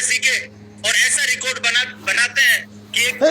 से सीखे और ऐसा रिकॉर्ड बनाते हैं कि एक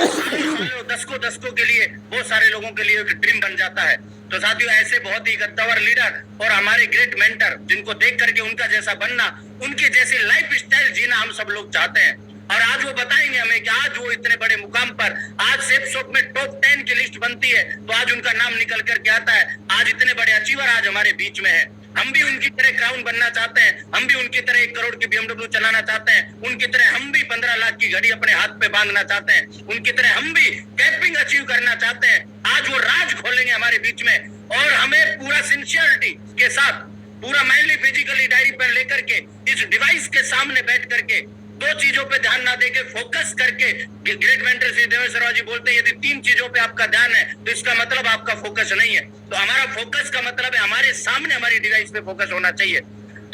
दशकों के लिए बहुत सारे लोगों के लिए ड्रीम बन जाता है। तो साथियों, ऐसे बहुत ही कद्दावर लीडर और हमारे ग्रेट मेंटर जिनको देख करके उनका जैसा बनना, उनके जैसी लाइफ स्टाइल जीना हम सब लोग चाहते हैं। और आज वो बताएंगे हमें कि आज वो इतने बड़े मुकाम पर, आज सेफ शॉप में टॉप 10 की लिस्ट बनती है तो आज उनका नाम निकल करके आता है। आज इतने बड़े अचीवर आज हमारे बीच में है। हम भी उनकी तरह क्राउन बनना चाहते हैं, हम भी उनकी तरह 1 करोड़ की BMW चलाना चाहते हैं, उनकी तरह हम भी 15 लाख की घड़ी अपने हाथ पे बांधना चाहते हैं, उनकी तरह हम भी कैपिंग अचीव करना चाहते हैं। आज वो राज खोलेंगे हमारे बीच में और हमें पूरा सिंसियरिटी के साथ, पूरा मैनली फिजिकली डायरी पेन लेकर के इस डिवाइस के सामने बैठ करके 2 चीजों पे ध्यान ना देके फोकस करके, ग्रेट मेंटर श्री देवेंद्र शर्मा जी बोलते हैं यदि 3 चीजों पे आपका ध्यान है तो इसका मतलब आपका फोकस नहीं है। तो हमारा फोकस का मतलब है हमारे सामने हमारी डिवाइस पे फोकस होना चाहिए।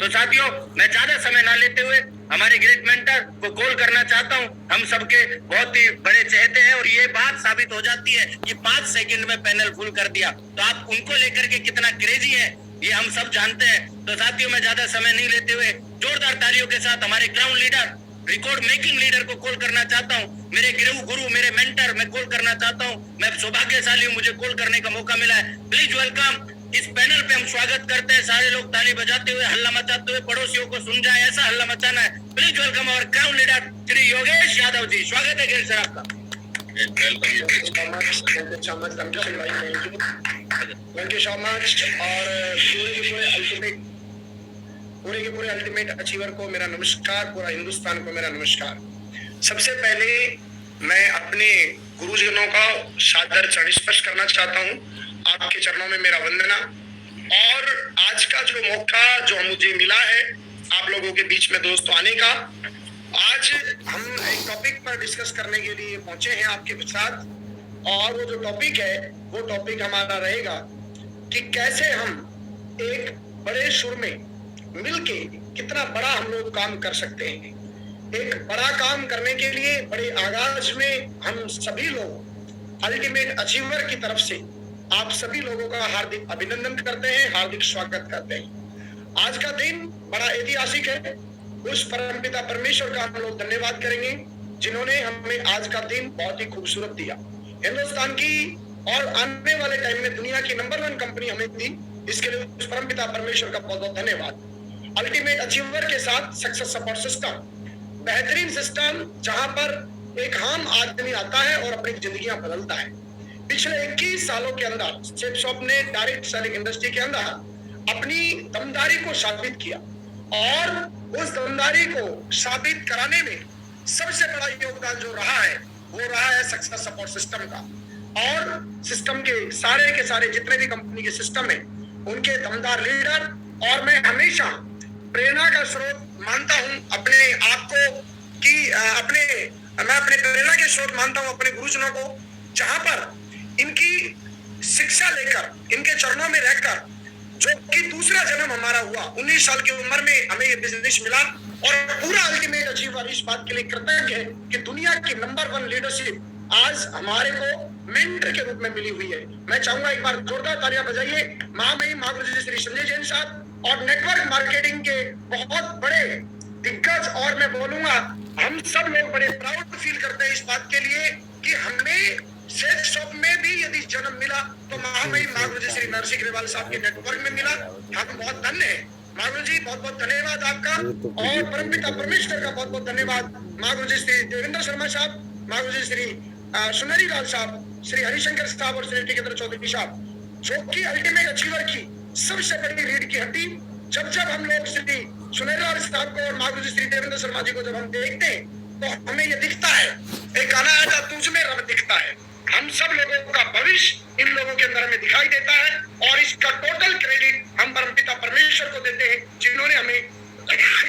तो साथियों, मैं ज्यादा समय ना लेते हुए हमारे ग्रेट मेंटर को कॉल करना चाहता हूं। हम सबके बहुत ही बड़े चहेते हैं और ये बात साबित हो जाती है कि 5 सेकंड में पैनल फुल कर दिया, तो आप उनको लेकर के कितना क्रेजी है ये हम सब जानते हैं। तो साथियों, मैं ज्यादा समय नहीं लेते हुए जोरदार तालियों के साथ हमारे crown leader, record making leader को कॉल करना चाहता हूँ। मेरे गुरु, मेरे मेंटर, मैं कॉल करना चाहता हूँ। मैं सौभाग्यशाली हूँ, मुझे कॉल करने का मौका मिला है। Please welcome. इस पैनल पे हम स्वागत करते हैं, सारे लोग ताली बजाते हुए, हल्ला मचाते हुए, पड़ोसियों को सुन जाए ऐसा हल्ला मचाना है। प्लीज वेलकम और क्राउन लीडर श्री योगेश यादव जी। स्वागत है गिरीश सर आपका। Thank you so much. और पूरे के पूरे अल्टीमेट अचीवर को मेरा नमस्कार, पूरा हिंदुस्तान को मेरा नमस्कार। सबसे पहले मैं अपने गुरुजनों का सादर चरण स्पर्श करना चाहता हूँ। आपके चरणों में मेरा वंदना। और आज का जो मौका जो मुझे मिला है आप लोगों के बीच में दोस्तों आने का, आज हम एक टॉपिक पर डिस्कस करने के लिए पहुंचे हैं आपके साथ। और वो जो टॉपिक है वो टॉपिक हमारा रहेगा कि कैसे हम एक बड़े सुर में मिलके कितना बड़ा हम लोग काम कर सकते हैं। एक बड़ा काम करने के लिए बड़े आगाज में हम सभी लोग अल्टीमेट अचीवर की तरफ से आप सभी लोगों का हार्दिक अभिनंदन करते हैं, हार्दिक स्वागत करते हैं। आज का दिन बड़ा ऐतिहासिक है। उस परमपिता परमेश्वर का हम लोग धन्यवाद करेंगे जिन्होंने हमें आज का दिन बहुत ही खूबसूरत दिया। हिंदुस्तान की और आने वाले टाइम में दुनिया की नंबर 1 कंपनी हमें दी, इसके लिए उस परमपिता परमेश्वर का बहुत बहुत धन्यवाद। अल्टीमेट अचीवर के साथ सक्सेस सपोर्ट सिस्टम, बेहतरीन सिस्टम जहां पर एक आम आदमी आता है और अपनी जिंदगियां बदलता है। पिछले 21 सालों के अंदर सेफ शॉप ने डायरेक्ट सेलिंग इंडस्ट्री के अंदर अपनी दमदारी को साबित किया और उस दमदारी को साबित कराने में सबसे बड़ा योगदान जो रहा है वो रहा है सक्सेस सपोर्ट सिस्टम का। और सिस्टम के सारे जितने भी कंपनी के सिस्टम है उनके दमदार लीडर, और मैं हमेशा प्रेरणा का स्रोत मानता हूं अपने आप को कि मैं अपने प्रेरणा के स्रोत मानता हूं अपने गुरुजनों को, जहां पर इनकी शिक्षा लेकर इनके चरणों में रहकर जो कि दूसरा जन्म हमारा हुआ, 19 साल की उम्र में हमें ये बिजनेस मिला और पूरा अल्टीमेट अचीवर इस बात के लिए कृतज्ञ है कि दुनिया की नंबर 1 लीडरशिप आज हमारे को मेंटर के रूप में मिली हुई है। मैं चाहूंगा एक बार जोरदार तालियां बजाइए महामहिम महागुरु श्री संजय जैन साहब और नेटवर्क मार्केटिंग के बहुत बड़े दिग्गज। और मैं बोलूंगा हम सब लोग बड़े प्राउड फील करते हैं इस बात के लिए कि हमें सेफ शॉप में भी यदि जन्म मिला तो महामहिम महागुरु श्री नरसिंह ग्रेवाल साहब के नेटवर्क में मिला। हम बहुत धन्य हैं महागुरु जी, बहुत बहुत धन्यवाद आपका। और परमपिता परमेश्वर का बहुत बहुत धन्यवाद महागुरु श्री देवेंद्र शर्मा साहब, महागुरु श्री सुनहरी लाल साहब, श्री हरिशंकर साहब और श्री टिकेंद्र चौधरी साहब, जो कि अल्टीमेट अचीवर की सबसे बड़ी रीढ़ की हड्डी। जब हम लोग श्री सुनहरी लाल साहब को और महागुरु श्री देवेंद्र शर्मा जी को जब हम देखते हैं तो हमें ये दिखता है, एक गाना आया तुझ में रब दिखता है। हम सब लोगों का भविष्य इन लोगों के अंदर हमें दिखाई देता है और इसका टोटल क्रेडिट हम परमपिता परमेश्वर को देते हैं जिन्होंने हमें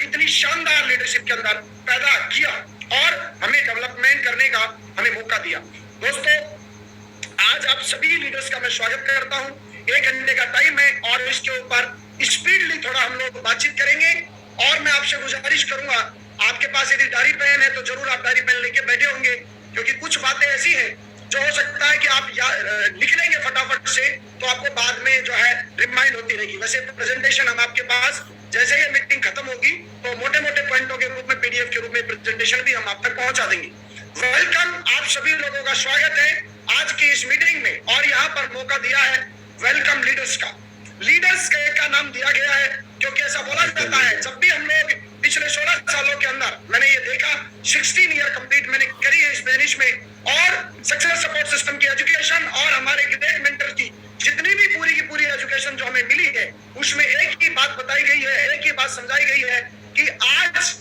इतनी शानदार लीडरशिप के अंदर पैदा किया और हमें डेवलपमेंट करने का हमें मौका दिया। दोस्तों, आज आप सभी लीडर्स का मैं स्वागत करता हूं। 1 घंटे का टाइम है और इसके ऊपर स्पीडली थोड़ा हम लोग बातचीत करेंगे। और मैं आपसे गुजारिश करूंगा, आपके पास यदि डायरी पेन है तो जरूर आप डायरी पेन लेके बैठे होंगे, क्योंकि कुछ बातें ऐसी हैं जो हो सकता है कि आप लिख लेंगे फटाफट से तो आपको बाद में जो है रिमाइंड होती रहेगी। वैसे प्रेजेंटेशन हम आपके पास जैसे ये मीटिंग खत्म होगी तो मोटे मोटे पॉइंटों के रूप में पीडीएफ के रूप में प्रेजेंटेशन भी हम आप तक पहुंचा देंगे। वेलकम, आप सभी लोगों का स्वागत है आज की इस मीटिंग में। और यहाँ पर मौका दिया है वेलकम लीडर्स का। लीडर्स का नाम दिया गया है क्योंकि ऐसा बोला जाता है जब भी हम लोग पिछले 16 सालों के अंदर मैंने ये देखा, 16 ईयर कंप्लीट मैंने करी है इस बिजनेस में, और सक्सेस सपोर्ट सिस्टम की एजुकेशन और हमारे ग्रेट मेंटर की जितनी भी पूरी की पूरी एजुकेशन जो हमें मिली है उसमें एक ही बात बताई गई है, एक ही बात समझाई गई है कि आज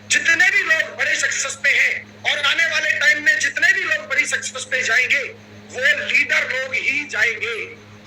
जितने भी लोग बड़े सक्सेस पे हैं और आने वाले टाइम में जितने भी लोग बड़ी सक्सेस पे जाएंगे वो लीडर लोग ही जाएंगे।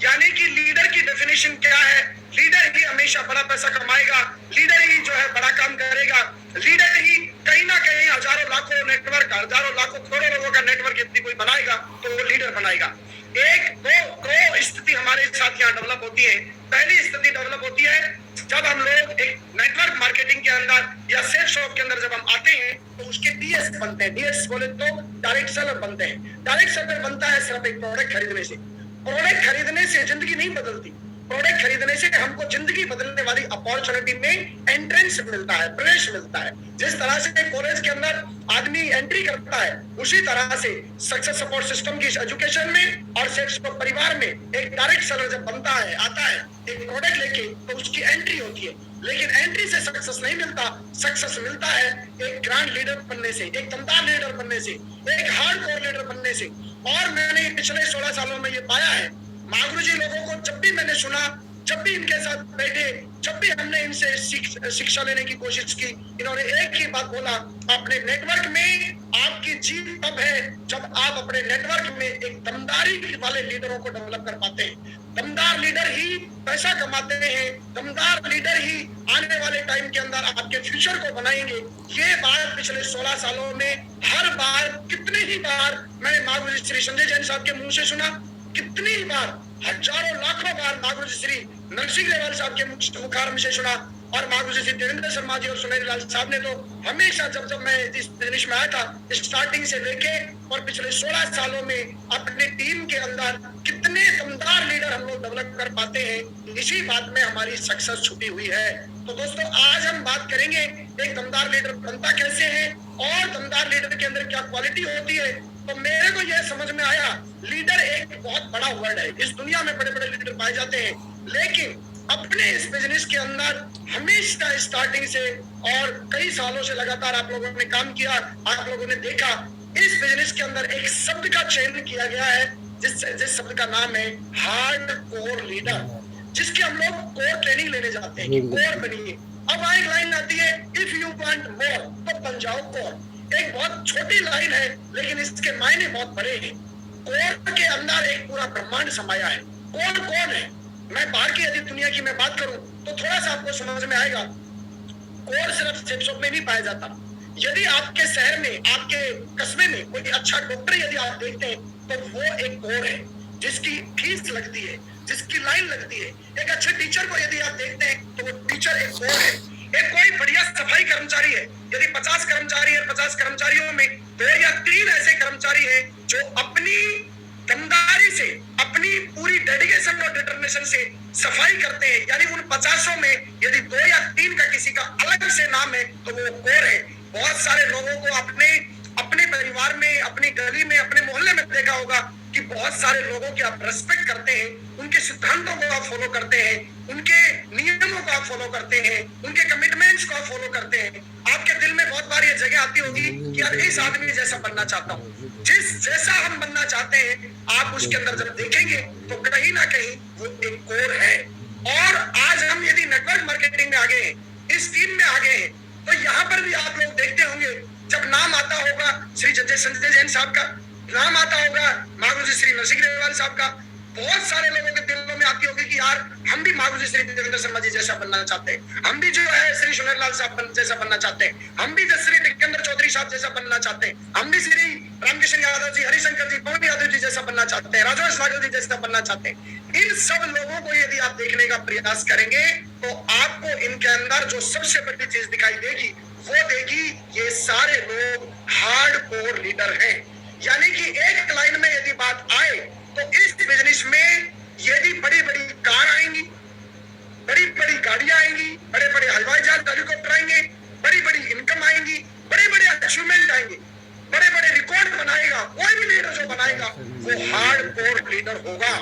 यानी कि लीडर की डेफिनेशन क्या है? लीडर ही हमेशा बड़ा पैसा कमाएगा, लीडर ही जो है बड़ा काम करेगा, लीडर ही कहीं ना कहीं हजारों लाखों नेटवर्क, हजारों लाखों करोड़ों लोगों का नेटवर्क यदि कोई बनाएगा तो वो लीडर बनाएगा। एक दो स्थिति हमारे साथ यहाँ डेवलप होती है। पहली स्थिति डेवलप होती है जब हम लोग एक नेटवर्क मार्केटिंग के अंदर या सेल्स शॉप के अंदर जब हम आते हैं तो उसके डीएस बनते हैं। डीएस बोले तो डायरेक्ट सेलर बनते हैं। डायरेक्ट सेलर बनता है सिर्फ एक प्रोडक्ट खरीदने से। प्रोडक्ट खरीदने से जिंदगी नहीं बदलती। प्रोडक्ट खरीदने से हमको जिंदगी बदलने वाली अपॉर्चुनिटी में एंट्रेंस मिलता है, प्रवेश मिलता है। जिस तरह से कॉलेज के अंदर आदमी एंट्री करता है उसी तरह से सक्सेस सपोर्ट सिस्टम की एजुकेशन में और सेल्स परिवार में एक डायरेक्ट सेलर जब बनता है, आता है एक प्रोडक्ट लेके, तो उसकी एंट्री होती है। लेकिन एंट्री से सक्सेस नहीं मिलता। सक्सेस मिलता है एक ग्रैंड लीडर बनने से, एक दमदार लीडर बनने से, एक हार्डकोर लीडर बनने से। और मैंने पिछले 16 सालों में ये पाया है, महागुरु जी लोगों को जब भी मैंने सुना, जब भी इनके साथ बैठे, जब भी हमने इनसे शिक्षा लेने की कोशिश की, इन्होंने एक ही बात बोला, अपने नेटवर्क में आपकी जीत तब है जब आप अपने नेटवर्क में एक दमदारी वाले लीडरों को डेवलप कर पाते हैं। दमदार लीडर ही पैसा कमाते हैं, दमदार लीडर ही आने वाले टाइम के अंदर आपके फ्यूचर को बनाएंगे। ये बात पिछले 16 सालों में हर बार, कितने ही बार मैंने महागुरु श्री संजय जैन साहब के मुंह से सुना, कितनी ही बार, हजारों लाखों बार महागुरु श्री नरसिंह ग्रेवाल साहब के मुखारम से सुना। और महागुरु श्री देवेंद्र शर्मा जी और सुनेरी लाल साहब ने तो हमेशा जब मैं इस बिजनेस में आया था, स्टार्टिंग से लेके और पिछले 16 सालों में अपने टीम के अंदर कितने दमदार लीडर हम लोग डेवलप कर पाते हैं, इसी बात में हमारी सक्सेस छुपी हुई है। तो दोस्तों आज हम बात करेंगे एक दमदार लीडर बनता कैसे है और दमदार लीडर के अंदर क्या क्वालिटी होती है। तो मेरे को यह समझ में आया, लीडर एक बहुत बड़ा वर्ड है। इस दुनिया में बड़े बड़े लीडर पाए जाते हैं, लेकिन अपने इस बिजनेस के अंदर हमेशा स्टार्टिंग से और कई सालों से लगातार आप लोगों ने काम किया, आप लोगों ने देखा, इस बिजनेस के अंदर एक शब्द का चयन किया गया है जिस शब्द का नाम है हार्ड कोर लीडर, जिसकी हम लोग कोर ट्रेनिंग लेने जाते हैं कि कोर बनिए। अब एक लाइन आती है, इफ यू वांट मोर तो बन जाओ कोर। एक बहुत छोटी लाइन है लेकिन इसके मायने बहुत बड़े हैं। कोर के अंदर एक पूरा ब्रह्मांड समाया है। कोर कौन है? मैं बाहर की यदि दुनिया की मैं बात करूं तो थोड़ा सा आपको समझ में आएगा। कोर सिर्फ सेल्स शॉप में नहीं पाया जाता। यदि आपके शहर में, आपके कस्बे में कोई अच्छा डॉक्टर यदि आप देखते हैं तो वो एक कोर है जिसकी फीस लगती है, जिसकी लाइन लगती है। एक अच्छे टीचर को यदि आप देखते हैं तो वो टीचर एक कोर है। एक कोई बढ़िया सफाई कर्मचारी है, यदि 50 कर्मचारी है, 50 कर्मचारियों में 2 या 3 ऐसे कर्मचारी हैं जो अपनी दमदारी से, अपनी पूरी डेडिकेशन और डिटर्मिनेशन से सफाई करते हैं, यानी उन 50 में यदि 2 या 3 का किसी का अलग से नाम है तो वो कोर है। बहुत सारे लोगों को अपने परिवार में, अपनी गली में, अपने मोहल्ले में देखा होगा कि बहुत सारे लोगों की आप रेस्पेक्ट करते हैं, उनके सिद्धांतों को आप फॉलो करते हैं, उनके नियमों को आप फॉलो करते हैं, उनके कमिटमेंट्स को आप फॉलो करते हैं। आपके दिल में बहुत बार ये जगह आती होगी कि यार इस आदमी जैसा बनना चाहता हूँ। जिस जैसा हम बनना चाहते हैं आप उसके अंदर जब देखेंगे तो कहीं ना कहीं वो एक कोर है। और आज हम यदि नेटवर्क मार्केटिंग में आ गए हैं, इस टीम में आ गए हैं, तो यहाँ पर भी आप लोग देखते होंगे जब नाम आता होगा श्री संजय जैन साहब का, नाम आता होगा महागुरु जी श्री नरसिंह ग्रेवाल साहब का, बहुत सारे लोगों के दिलों में आती होगी कि यार हम भी महागुरु जी श्री देवेंद्र शर्मा जी जैसा बनना चाहते हैं, हम भी जो है श्री सुनेरी लाल साहब जैसा बनना चाहते हैं, हम भी श्री टिकंदर चौधरी साहब जैसा बनना चाहते हैं, हम भी श्री रामकिशन यादव जी, हरिशंकर जी, पवन यादव जी जैसा बनना चाहते हैं, राजेश नागल जी जैसा बनना चाहते हैं। इन सब लोगों को यदि आप देखने का प्रयास करेंगे तो आपको इनके अंदर जो सबसे बड़ी चीज दिखाई देगी वो देगी ये सारे लोग हार्ड कोर लीडर हैं। यानी कि एक लाइन में यदि बात आए तो इस बिजनेस में यदि बड़ी बड़ी कार आएंगी, बड़ी बड़ी गाड़ियां आएंगी, बड़े बड़े अचीवमेंट आएंगे, बड़े बड़े रिकॉर्ड बनाएगा। कोई भी लीडर जो बनाएगा वो हार्ड कोर लीडर होगा,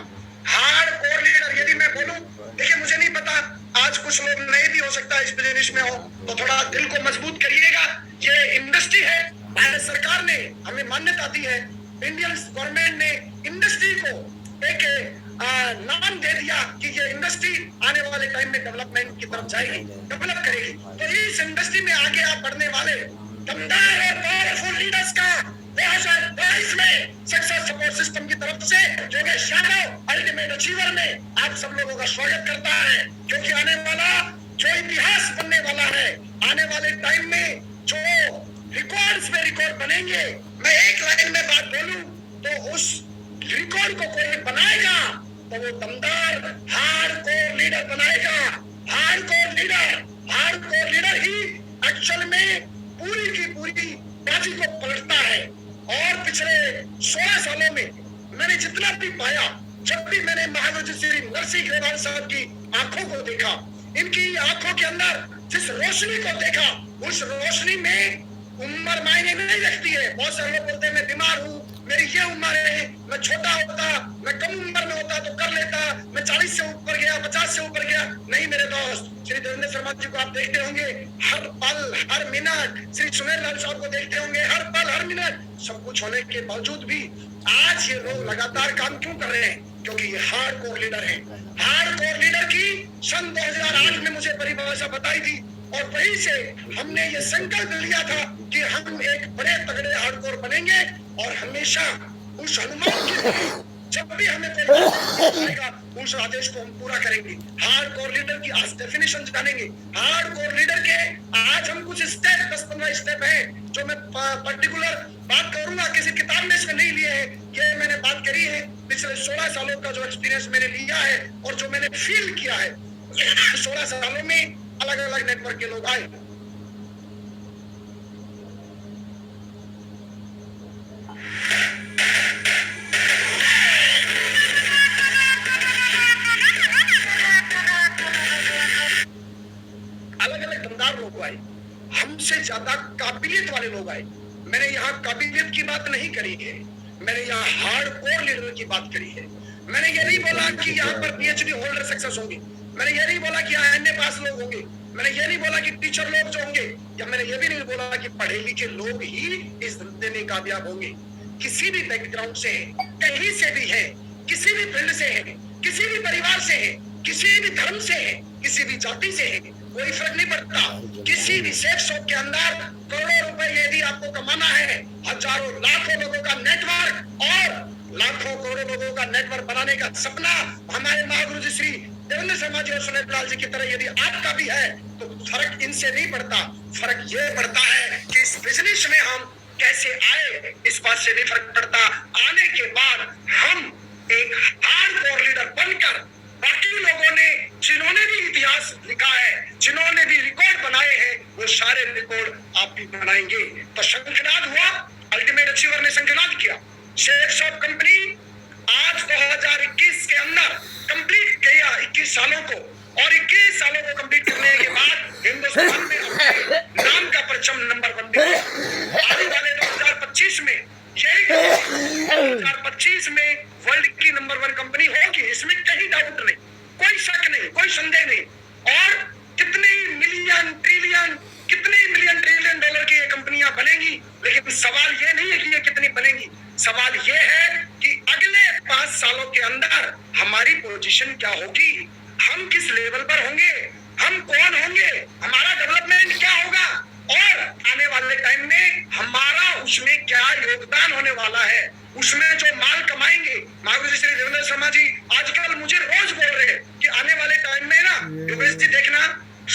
हार्ड कोर लीडर। यदि मैं बोलूं, देखिए मुझे नहीं पता, आज कुछ लोग नए भी हो सकता है इस बिजनेस में हो, तो थोड़ा दिल को मजबूत करिएगा। ये इंडस्ट्री है, भारत सरकार ने हमें मान्यता दी है, इंडियन गवर्नमेंट ने इंडस्ट्री को एक नाम दे दिया कि ये इंडस्ट्री आने वाले टाइम में डेवलपमेंट की तरफ जाएगी, डेवलप करेगी। तो इस इंडस्ट्री में आगे आप बढ़ने वाले दमदार और पावरफुल लीडर्स का 2022 में सक्सेस सपोर्ट सिस्टम की तरफ से योगेश यादव अल्टीमेट अचीवर में आप सब लोगों का स्वागत करता है, क्योंकि आने वाला जो इतिहास बनने वाला है, आने वाले टाइम में जो रिकॉर्ड्स पे रिकॉर्ड बनेंगे। मैं एक लाइन में बात बोलूं तो उस रिकॉर्ड को कोई बनाएगा तो वो दमदार हार्डकोर लीडर बनाएगा। हार्डकोर लीडर ही एक्चुअल में पूरी की पूरी बाजी को पलटता है। और पिछले 16 सालों में मैंने जितना भी पाया, जब भी मैंने महाराज श्री नरसिंह ग्रेवाल साहब की आंखों को देखा, इनकी आंखों के अंदर जिस रोशनी को देखा, उस रोशनी में उम्र मायने नहीं रखती है। बहुत सारे लोग बोलते हैं मैं बीमार हूँ, मेरी ये उम्र है, मैं छोटा होता, मैं कम उम्र में होता तो कर लेता, मैं 40 से ऊपर गया, 50 से ऊपर गया। नहीं मेरे दोस्त, श्री देवेंद्र शर्मा जी को आप देखते होंगे हर पल हर मिनट, श्री सुनील लाल साहब को देखते होंगे हर पल हर मिनट। सब कुछ होने के बावजूद भी आज ये लोग लगातार काम क्यों कर रहे हैं? क्योंकि ये हार्डकोर लीडर है। हार्डकोर लीडर की सन 2008 में मुझे परिभाषा बताई थी, और वहीं से हमने ये संकल्प लिया था कि हम एक बड़े तगड़े हार्डकोर बनेंगे और हमेशा उस हनुमान की जब भी हमें कोई आएगा उस आदेश को हम पूरा करेंगे। हार्डकोर लीडर की आज डेफिनेशन जानेंगे। हार्डकोर लीडर के आज हम कुछ स्टेप 10-15 स्टेप हैं जो मैं पर्टिकुलर बात करूंगा, किसी किताब में इसमें नहीं लिए हैं, ये मैंने बात करी है पिछले 16 सालों का जो एक्सपीरियंस मैंने लिया है और जो मैंने फील किया है। 16 सालों में अलग अलग नेटवर्क के लोग आए। अलग अलग दमदार लोग आए, हमसे ज्यादा काबिलियत वाले लोग आए। मैंने यहाँ काबिलियत की बात नहीं करी है, मैंने यहाँ हार्डकोर लीडर की बात करी है। मैंने ये नहीं बोला कि यहाँ पर पीएचडी होल्डर सक्सेस होंगे, मैंने ये नहीं बोला कि यहाँ एमए पास लोग होंगे, मैंने ये नहीं बोला कि टीचर लोग जो होंगे, या मैंने ये भी नहीं बोला कि पढ़े लिखे लोग ही इस धंधे में कामयाब होंगे। किसी भी बैकग्राउंड से है, कहीं से भी है, किसी भी फील्ड से है, किसी भी परिवार से है, किसी भी धर्म से है, किसी भी जाति से है, कोई फर्क नहीं पड़ता। किसी भी सेफ शॉप के अंदर करोड़ों रुपए यदि आपको कमाना है, हजारों लाखों लोगों का नेटवर्क और लाखों करोड़ों लोगों का नेटवर्क बनाने का सपना हमारे महागुरु जी श्री देवेंद्र शर्मा जी और सुनील लाल जी की तरह यदि आपका भी है, तो फर्क इनसे नहीं पड़ता। फर्क ये पड़ता है कि इस बिजनेस में हम कैसे आए, इस बात से नहीं फर्क पड़ता। आने के बाद हम एक हार्डकोर लीडर बनकर बाकी लोगों ने जिन्होंने भी इतिहास लिखा है, जिन्होंने भी रिकॉर्ड बनाए हैं, वो सारे रिकॉर्ड आप भी बनाएंगे। तो शंखनाद हुआ, अल्टीमेट अचीवर ने शंखनाद किया। शेख शॉप कंपनी आज 2021 के अंदर कंप्लीट किया 21 सालों को, और 21 सालों को कंप्लीट करने के बाद हिंदुस्तान में अपने नाम का परचम नंबर 1 पे आने वाले 2025 में यही 2025 में वर्ल्ड की नंबर 1 कंपनी होगी, इसमें कहीं डाउट नहीं, कोई शक नहीं, कोई संदेह नहीं। और कितने मिलियन ट्रिलियन डॉलर की ये कंपनियां बनेंगी, लेकिन सवाल ये नहीं है कि ये कितनी बनेंगी, सवाल ये है कि अगले 5 सालों के अंदर हमारी पोजीशन क्या होगी, हम किस लेवल पर होंगे, हम कौन होंगे, हमारा डेवलपमेंट क्या होगा, और आने वाले टाइम में हमारा उसमें क्या योगदान होने वाला है, उसमें जो माल कमाएंगे। महागुरु जी श्री देवेंद्र शर्मा जी आजकल मुझे रोज बोल रहे हैं कि आने वाले टाइम में ना योगेश जी देखना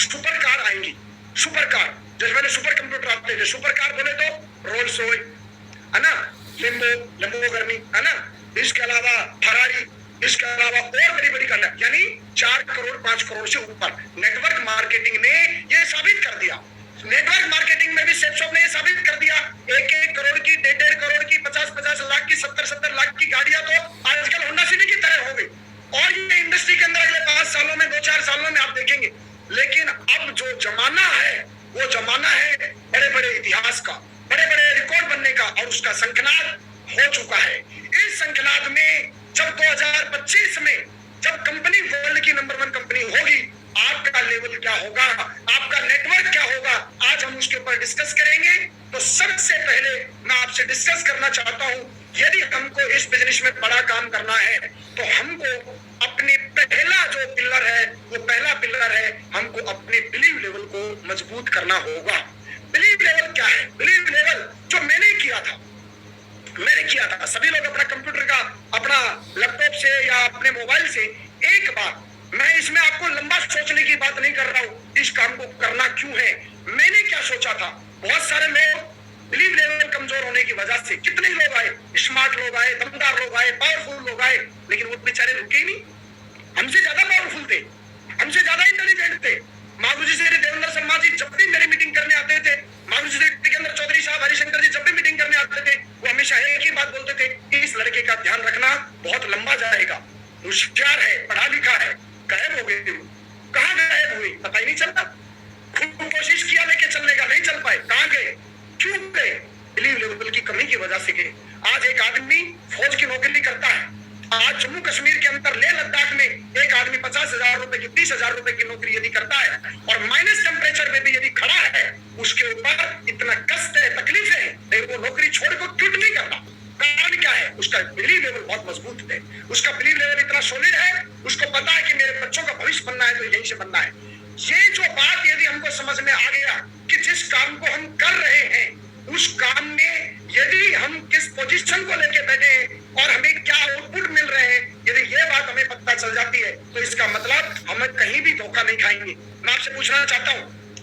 सुपर कार आएंगी, सुपर कार। जैसे मैंने सुपर कंप्यूटर आते थे, सुपर कार बोले तो रोल्स रॉयस है ना, लैम्बोर्गिनी है ना, इसके अलावा फरारी, इसके अलावा और बड़ी बड़ी कार, यानी 4 करोड़ 5 करोड़ से ऊपर। नेटवर्क मार्केटिंग ने ये साबित कर दिया, नेटवर्क मार्केटिंग में भी सेफ शॉप ने ये साबित कर दिया, 1-1 करोड़ की, 1.5 करोड़ की, 50-50 लाख की, 70-70 लाख की गाड़ियां तो आजकल होंडा सिटी की तरह हो गई। और ये इंडस्ट्री के अंदर अगले 5 सालों में 2-4 सालों में आप देखेंगे। लेकिन अब जो जमाना है वो जमाना है बड़े बड़े इतिहास का, बड़े रिकॉर्ड बनने का और उसका शंखनाद हो चुका है। इस शंखनाद में जब 2025 में जब कंपनी वर्ल्ड की नंबर 1 कंपनी होगी, आपका लेवल क्या होगा, आपका नेटवर्क क्या होगा, आज हम उसके ऊपर डिस्कस करेंगे। तो सबसे पहले मैं आपसे डिस्कस करना चाहता हूं, यदि हमको इस बिजनेस में बड़ा काम करना है तो हमको अपने पहला जो पिलर है, वो पहला पिलर है, हमको अपने बिलीव लेवल को मजबूत करना होगा। बिलीव लेवल क्या है? बिलीव लेवल जो मैंने किया था, सभी लोग अपना कंप्यूटर का, अपना लैपटॉप से या अपने मोबाइल से एक बार, मैं इसमें आपको लंबा सोचने की बात नहीं कर रहा हूं, इस काम को करना क्यों है, मैंने क्या सोचा था। बहुत सारे लोग बिलीव लेवल कमजोर होने की वजह से, कितने लोग आए, स्मार्ट लोग आए, दमदार लोग आए, पावरफुल लोग आए, लेकिन वो बेचारे रुके ही नहीं। हमसे ज्यादा पावरफुल थे, हमसे ज्यादा इंटेलिजेंट थे। महागुरु श्री देवेंद्र शर्मा जी जब भी मेरी मीटिंग करने आते थे, महागुरु श्री टिकेंद्र चौधरी साहब, हरिशंकर जी जब भी मीटिंग करने आते थे, वो हमेशा एक ही बात बोलते थे कि इस लड़के का ध्यान रखना, बहुत लंबा जाएगा, होशियार है, पढ़ा लिखा है। गायब हो गए, कहाँ गायब हुए पता ही नहीं चलता। खूब कोशिश किया लेके चलने का, नहीं चल पाए, कहाँ गए, क्यों गए? बिलीव लेवल की कमी की वजह से गए। आज एक आदमी फौज की नौकरी करता है, आज जम्मू कश्मीर के अंदर लेह लद्दाख में एक आदमी 50,000 रुपए की, 30,000 रुपए की नौकरी यदि करता है और माइनस टेम्परेचर में भी यदि खड़ा है, उसके ऊपर इतना कष्ट है, तकलीफ है, लेकिन वो नौकरी छोड़ को क्विट नहीं करता। कारण क्या है? उसका बिलीव लेवल बहुत मजबूत है, उसका बिलीव लेवल इतना सॉलिड है, उसको पता है कि मेरे बच्चों का भविष्य बनना है तो यहीं से बनना है। ये जो बात यदि हमको समझ में आ गया कि जिस काम को हम कर रहे हैं, उस काम में यदि हम किस पोजीशन को लेके बैठे हैं और हमें क्या आउटपुट मिल रहे हैं, यदि ये बात हमें पता चल जाती है तो इसका मतलब हम कहीं भी धोखा नहीं खाएंगे। मैं आपसे पूछना चाहता हूँ,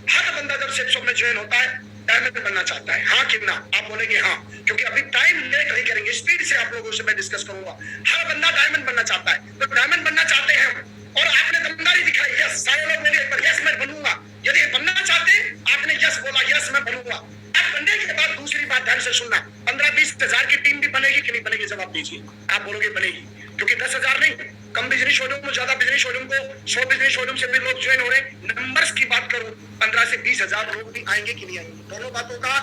हर बंदा जब सेल्स शॉप में ज्वाइन होता है डायमंड बनना चाहता है, हाँ कि ना? आप बोलेंगे हाँ, क्योंकि अभी टाइम लेट नहीं करेंगे, स्पीड से आप लोगों से मैं डिस्कस करूंगा। हर बंदा डायमंड बनना चाहता है, तो डायमंड बनना चाहते हैं और आपने दमदारी दिखाई, यस, सारे लोग बोलिए पर यस मैं बनूंगा। यदि बनना चाहते हैं, आपने यस बोला, यस मैं बनूंगा। अब बनने के बाद दूसरी बात ध्यान से सुनना, 15-20 हजार की टीम भी बनेगी कि नहीं बनेगी? जवाब दीजिए। आप बोलोगे बनेगी, क्योंकि 10,000 नहीं, कम बिजनेस शोरूम, ज्यादा बिजनेस शोरूम को 100 बिजनेस शोरूम से भी लोग ज्वाइन हो रहे हैं। नंबर्स की बात करूं, 15 से 20 हजार लोग भी आएंगे कि नहीं आएंगे? दोनों बातों का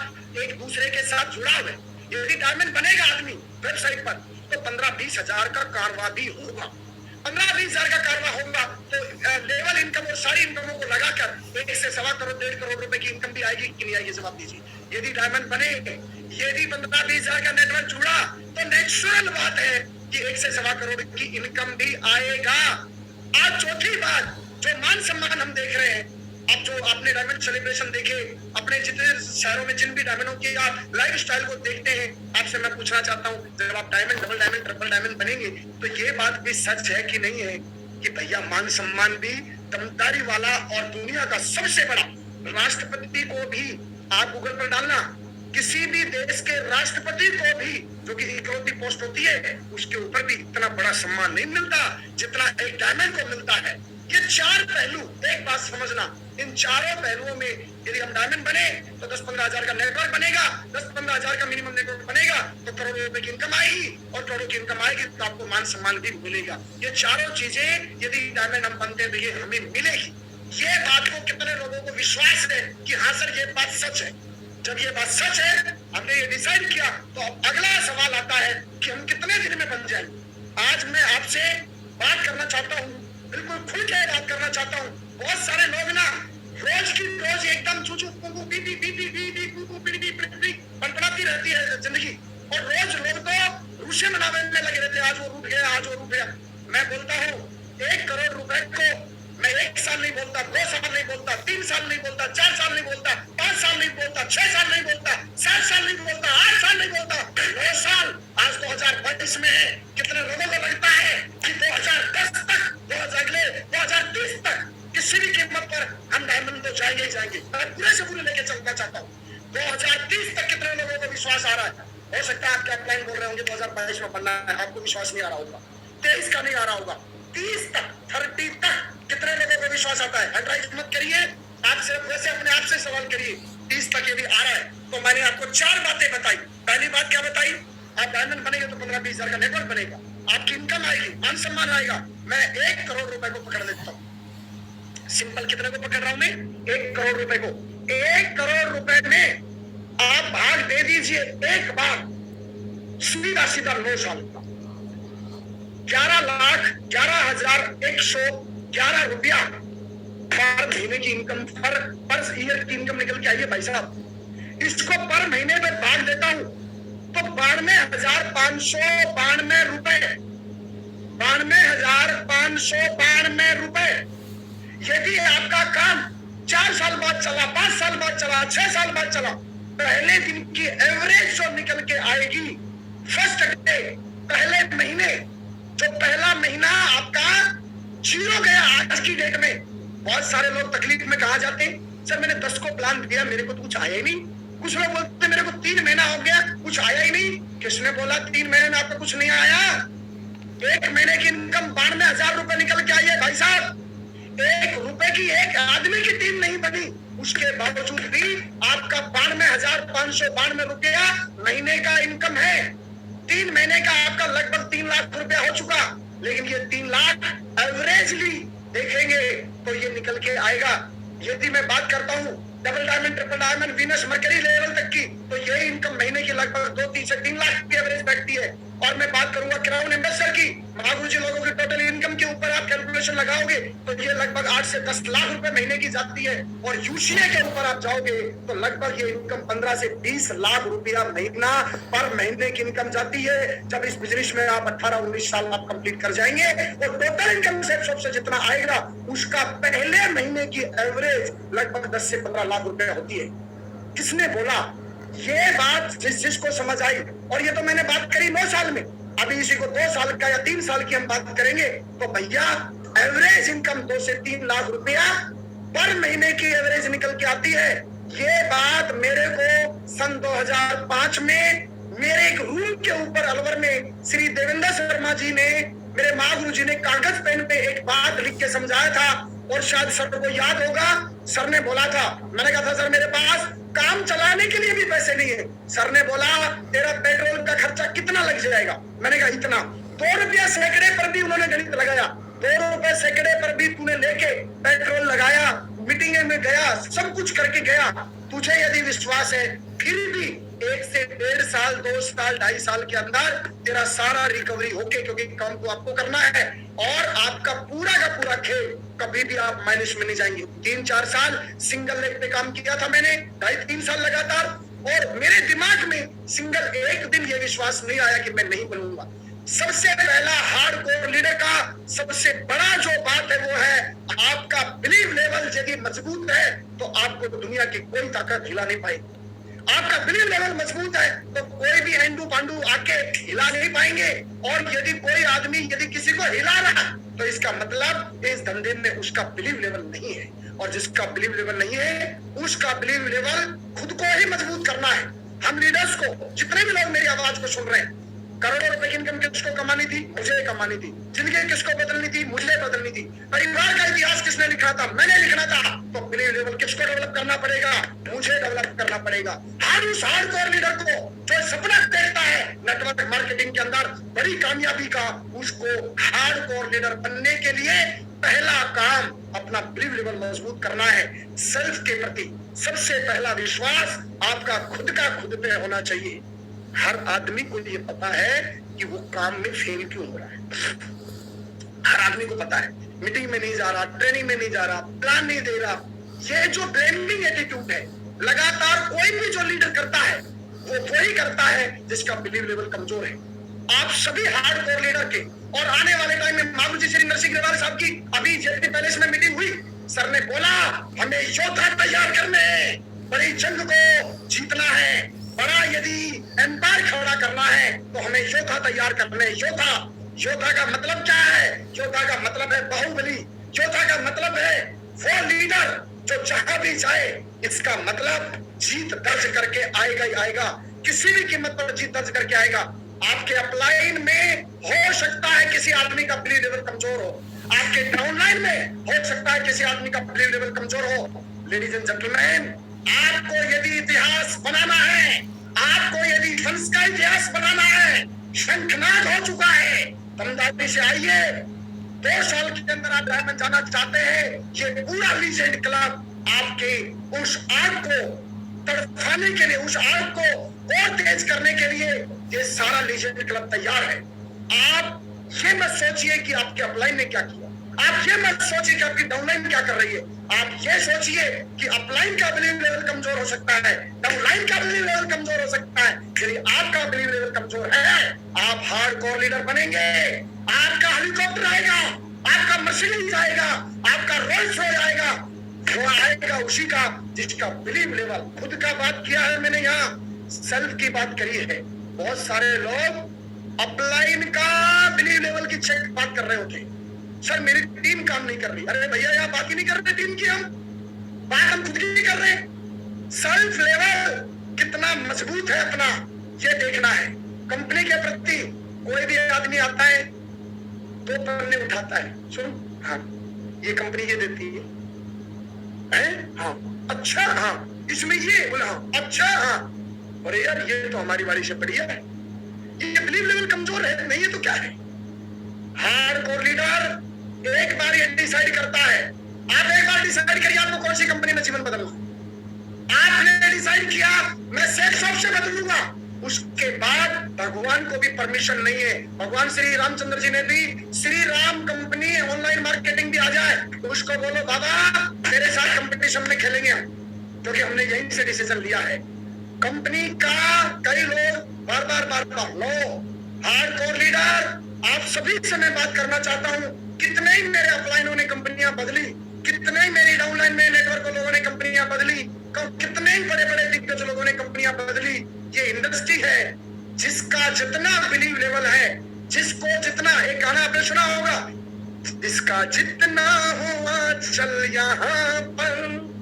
एक दूसरे के साथ जुड़ाव है। यदि डायमंड बनेगा आदमी वेबसाइट पर, तो 15-20 हजार का कारवा भी होगा। 15-20 हजार का कारवा होगा तो लेवल इनकम और सारी इनकमों को लगाकर 1 से 1.25 करोड़ 1.5 करोड़ रुपए की इनकम भी आएगी कि नहीं आएगी? जवाब दीजिए। यदि डायमंड बने, यदि 15-20 हजार का नेटवर्क जुड़ा, तो नेचुरल बात है कि 1 से 1.25 करोड़ की इनकम भी आएगा। आज चौथी बात, जो मान सम्मान हम देख रहे हैं, अब जो आपने डायमंड सेलिब्रेशन देखे, अपने जितने शहरों में जिन भी डायमंडों की आप लाइफ स्टाइल को देखते हैं, आपसे मैं पूछना चाहता हूँ, जब आप diamond, double diamond, triple diamond बनेंगे, तो ये बात भी सच है कि नहीं है कि भैया मान सम्मान भी दमदारी वाला, और दुनिया का सबसे बड़ा राष्ट्रपति को भी आप गूगल पर डालना, किसी भी देश के राष्ट्रपति को भी, जो कि इकलौती पोस्ट होती है, उसके ऊपर भी इतना बड़ा सम्मान नहीं मिलता जितना एक डायमंड को मिलता है। ये 4 पहलू, एक बात समझना, इन चारों पहलुओं में यदि हम डायमंड बने तो 10-15 हजार का नेटवर्क बनेगा, 10-15 हजार का मिनिमम नेटवर्क बनेगा तो करोड़ों रुपए की इनकम आएगी, और करोड़ों की इनकम आएगी तो आपको मान सम्मान भी मिलेगा। ये चारों चीजें यदि डायमंड हम बनते हैं तो ये हमें मिलेगी। ये बात को कितने लोगों को विश्वास है कि हाँ सर ये बात सच है? जब ये बात सच है, हमने ये डिसाइड किया, तो अगला सवाल आता है कि हम कितने दिन में बन जाएंगे। आज मैं आपसे बात करना चाहता हूँ, बिल्कुल खुल के बात करना चाहता हूँ। बहुत सारे लोग ना रोज की रोज एकदम चूचू पुपू पीपी पीपी पीपी पुपू पीपी पीपी बड़बड़ाती रहती है जिंदगी, और रोज लोग तो रूसे मनाने में लगे रहते हैं, आज वो रूठ गया, आज वो रूठ गया। मैं बोलता हूँ 1 करोड़ रुपए को मैं 1 साल नहीं बोलता, 2 साल नहीं बोलता, 3 साल नहीं बोलता, 4 साल नहीं बोलता, 5 साल नहीं बोलता, 6 साल नहीं बोलता, 7 साल नहीं बोलता, 8 साल नहीं बोलता, 9 साल। आज 2022 में है, कितने लोगों को लगता है कि 2010 तक, 2030 तक किसी भी कीमत पर हम डायमंड तो जाएंगे ही जाएंगे। मैं पूरे से पूरे लेके चलना चाहता हूँ। 2030 तक कितने लोगों को विश्वास आ रहा है? हो सकता है आप क्या प्लान बोल रहे होंगे 2022 में बनना है, आपको विश्वास नहीं आ रहा होगा, 23 का नहीं आ रहा होगा, 30 तक, 30 तक कितने लोगों को विश्वास आता है? हंड्राइज मत करिए, आपसे वैसे अपने आप से सवाल करिए। 30 तक यदि आ रहा है तो मैंने आपको 4 बातें बताई। पहली बात क्या बताई? आप डायमंड बनेंगे तो 15-20 हजार का नेटवर्क बनेगा, आपकी इनकम आएगी, मान सम्मान आएगा। मैं 1 करोड़ रुपए को पकड़ लेता हूँ। सिंपल, कितने को पकड़ रहा हूं मैं? 1 करोड़ रुपए को। 1 करोड़ रुपए में आप भाग दे दीजिए एक बार, सीधा सीधा 9 साल का 11,11,111 रुपया पर महीने की इनकम, पर ईयर की इनकम निकल के आई है भाई साहब। इसको पर महीने में भाग देता हूं तो 92,592 रुपए, 92,592 रुपए। यदि आपका काम 4 साल बाद चला, 5 साल बाद चला, 6 साल बाद चला, पहले दिन की एवरेज जो निकल के आएगी फर्स्ट डे, पहले महीने, जो पहला महीना आपका जीरो गया आज की डेट में। बहुत सारे लोग तकलीफ में कहा जाते हैं, सर मैंने 10 को प्लान दिया, मेरे को तो कुछ आया ही नहीं। कुछ लोग बोलते मेरे को 3 महीना हो गया, कुछ आया ही नहीं। किसने बोला 3 महीने में आपको कुछ नहीं आया? 1 महीने की इनकम 92,000 रुपए निकल के आई है भाई साहब। 1 रुपए की एक आदमी की टीम नहीं बनी, उसके बावजूद भी आपका 92,592 रुपया महीने का इनकम है। 3 महीने का आपका लगभग 3 लाख रुपया हो चुका। लेकिन ये 3 लाख एवरेजली देखेंगे तो ये निकल के आएगा। यदि मैं बात करता हूँ double diamond, triple diamond, Venus, mercury level तक की, तो ये इनकम महीने की लगभग 2 से 3 लाख की एवरेज बैठती है। और मैं बात करूंगा क्राउन एम्बेसडर की, महागुरुजी लोगों की टोटल इनकम के ऊपर आप कैलकुलेशन लगाओगे तो ये लगभग 8 से 10 लाख रुपए महीने की जाती है। और यूसीए के ऊपर आप जाओगे तो लगभग ये इनकम 15 से 20 लाख रुपया महीना पर महीने की इनकम जाती है। जब इस बिजनेस में आप 18-19 साल आप कंप्लीट कर जाएंगे और टोटल इनकम से जितना आएगा उसका पहले महीने की एवरेज लगभग 10 से 15 लाख रुपए होती है। किसने बोला? ये बात जिसको समझ आई, और ये तो मैंने बात करी 9 साल में, अभी इसी को 2 साल का या 3 साल की हम बात करेंगे तो भैया एवरेज इनकम 2 से 3 लाख रुपया पर महीने की एवरेज निकल के आती है। ये बात मेरे को सन 2005 में मेरे एक रूम के ऊपर अलवर में श्री देवेंद्र शर्मा जी ने, मेरे माँ गुरु जी ने कागज पेन पे एक बात लिख के समझाया था। और शायद सर को याद होगा, सर ने बोला था, मैंने कहा था सर मेरे पास काम चलाने के लिए भी पैसे नहीं है। सर ने बोला तेरा पेट्रोल का खर्चा कितना लग जाएगा? मैंने कहा इतना। 2 रुपया सैकड़े पर भी उन्होंने गणित लगाया, 2 रुपए सैकड़े पर भी तूने लेके पेट्रोल लगाया, मीटिंग में गया, सब कुछ करके गया। तुझे यदि विश्वास है फिर भी 1 से 1.5 साल, 2 साल, 2.5 साल के अंदर तेरा सारा रिकवरी होके, क्योंकि काम तो आपको करना है और आपका पूरा का पूरा खेल, कभी भी आप माइनस में नहीं जाएंगे। 3-4 साल सिंगल लेग पे काम किया था मैंने, 2.5-3 साल लगातार, और मेरे दिमाग में सिंगल एक दिन ये विश्वास नहीं आया कि मैं नहीं बनूंगा। सबसे पहला हार्डकोर लीडर का सबसे बड़ा जो बात है वो है आपका बिलीव लेवल यदि मजबूत है तो आपको दुनिया की कोई ताकत हिला नहीं पाएगी। आपका बिलीव लेवल मजबूत है तो कोई भी एंडू पांडू आके हिला नहीं पाएंगे। और यदि कोई आदमी यदि किसी को हिला रहा तो इसका मतलब इस धंधे में उसका बिलीव लेवल नहीं है, और जिसका बिलीव लेवल नहीं है उसका बिलीव लेवल खुद को ही मजबूत करना है। हम लीडर्स को, जितने भी लोग मेरी आवाज को सुन रहे हैं, करोड़ों रुपए की इनकम किसको कमानी थी? मुझे कमानी थी। जिंदगी किसको बदलनी थी? मुझे बदलनी थी। परिवार का इतिहास किसने लिखना था? मैंने लिखना था। तो बिलीव लेवल किसको डेवलप करना पड़ेगा? मुझे डेवलप करना पड़ेगा। हर उस हार्डकोर लीडर को जो सपना देखता है नेटवर्क मार्केटिंग के अंदर बड़ी कामयाबी का, उसको हार्डकोर लीडर बनने के लिए पहला काम अपना बिलीव लेवल मजबूत करना है। सेल्फ के प्रति सबसे पहला विश्वास आपका खुद का खुद पे होना चाहिए। हर आदमी को ये पता है कि वो काम में फेल क्यों हो रहा है। हर आदमी को पता है, मीटिंग में नहीं जा रहा, ट्रेनिंग में नहीं जा रहा, प्लान नहीं दे रहा। ये जो ब्लेमिंग एटीट्यूड है लगातार कोई भी जो लीडर करता है वो वही करता है जिसका बिलीव लेवल कमजोर है। आप सभी हार्डकोर लीडर के, और आने वाले टाइम में महागुरु श्री नरसिंह ग्रेवाल साहब की अभी जेपी पैलेस में मीटिंग हुई, सर ने बोला हमें योद्धा तैयार करने, बड़ी जंग को जीतना है, बड़ा यदि एम्पायर खड़ा करना है तो हमें योद्धा तैयार करने। योद्धा का मतलब क्या है? योद्धा का मतलब है बाहुबली। योद्धा का मतलब है वो लीडर जो जहां भी जाए इसका मतलब जीत दर्ज करके आएगा ही आएगा, किसी भी कीमत पर जीत दर्ज करके आएगा। आपके अपलाइन में हो सकता है किसी आदमी का बिलीव लेवल कमजोर हो, आपके डाउनलाइन में हो सकता है किसी आदमी का बिलीव लेवल कमजोर हो। लेडीज एंड जेंटलमैन, आपको यदि इतिहास बनाना है, आपको यदि वंश का इतिहास बनाना है, शंखनाद हो चुका है, दमदारी से आइए। 2 साल के अंदर आप डायमंड जाना चाहते हैं, ये पूरा लीजेंड क्लब आपके उस आग को तड़पाने के लिए, उस आग को और तेज करने के लिए ये सारा लीजेंड क्लब तैयार है। आप ये मत सोचिए कि आपके अपलाइन ने क्या किया, आप ये मत सोचिए कि आपकी डाउनलाइन क्या कर रही है, आप ये सोचिए कि अपलाइन का बिलीव लेवल कमजोर हो सकता है, डाउनलाइन का बिलीव लेवल कमजोर हो सकता है। यदि आपका बिलीव लेवल कमजोर है, आप हार्डकोर लीडर बनेंगे, आपका हेलीकॉप्टर आएगा, आपका मर्सिडीज आएगा, आपका रोल्स रॉयस आएगा, वो आएगा उसी का जिसका बिलीव लेवल। खुद का बात किया है मैंने, यहाँ सेल्फ की बात करी है। बहुत सारे लोग अपलाइन का बिलीव लेवल की चेक बात कर रहे होते, सर मेरी टीम काम नहीं कर रही। अरे भैया यहाँ बात ही नहीं कर रहे टीम की, हम बात हम खुद की नहीं कर रहे। सेल्फ लेवल कितना मजबूत है अपना, ये देखना है। कंपनी के प्रति कोई भी आदमी आता है तो पन्ने उठाता है, सुन हाँ ये कंपनी ये देती है, हाँ अच्छा, हाँ इसमें ये बोला, हाँ अच्छा, हाँ अरे यार ये तो हमारी बारी से बढ़िया है। ये बिलीव लेवल कमजोर है नहीं, ये तो क्या है। हार्डकोर लीडर एक बार ये डिसाइड करता है, आप एक बार डिसाइड करिए आपको कौन सी कंपनी में जीवन बदलना। आपने डिसाइड किया मैं सेक्स शॉप से बदलूंगा, उसके बाद भगवान को भी परमिशन नहीं है। भगवान श्री रामचंद्र जी ने भी Shri Ram company online marketing भी आ जाए तो उसको बोलो बाबा मेरे साथ कंपटीशन में खेलेंगे हम, क्योंकि हमने यहीं से डिसीजन लिया है। कंपनी का कई लोग बार बार लो हार्डकोर लीडर, आप सभी से मैं बात करना चाहता हूं, कितने ही मेरे अपलाइनों ने कंपनियां बदली, कितने ही मेरी डाउनलाइन में नेटवर्क लोगों ने कंपनियां बदली, कितने ही बड़े बड़े दिग्गज लोगों ने कंपनियां बदली। ये इंडस्ट्री है जिसका जितना बिलीव लेवल है, जिसको जितना, एक गाना आपने सुना होगा, जिसका जितना हुआ चल यहाँ पर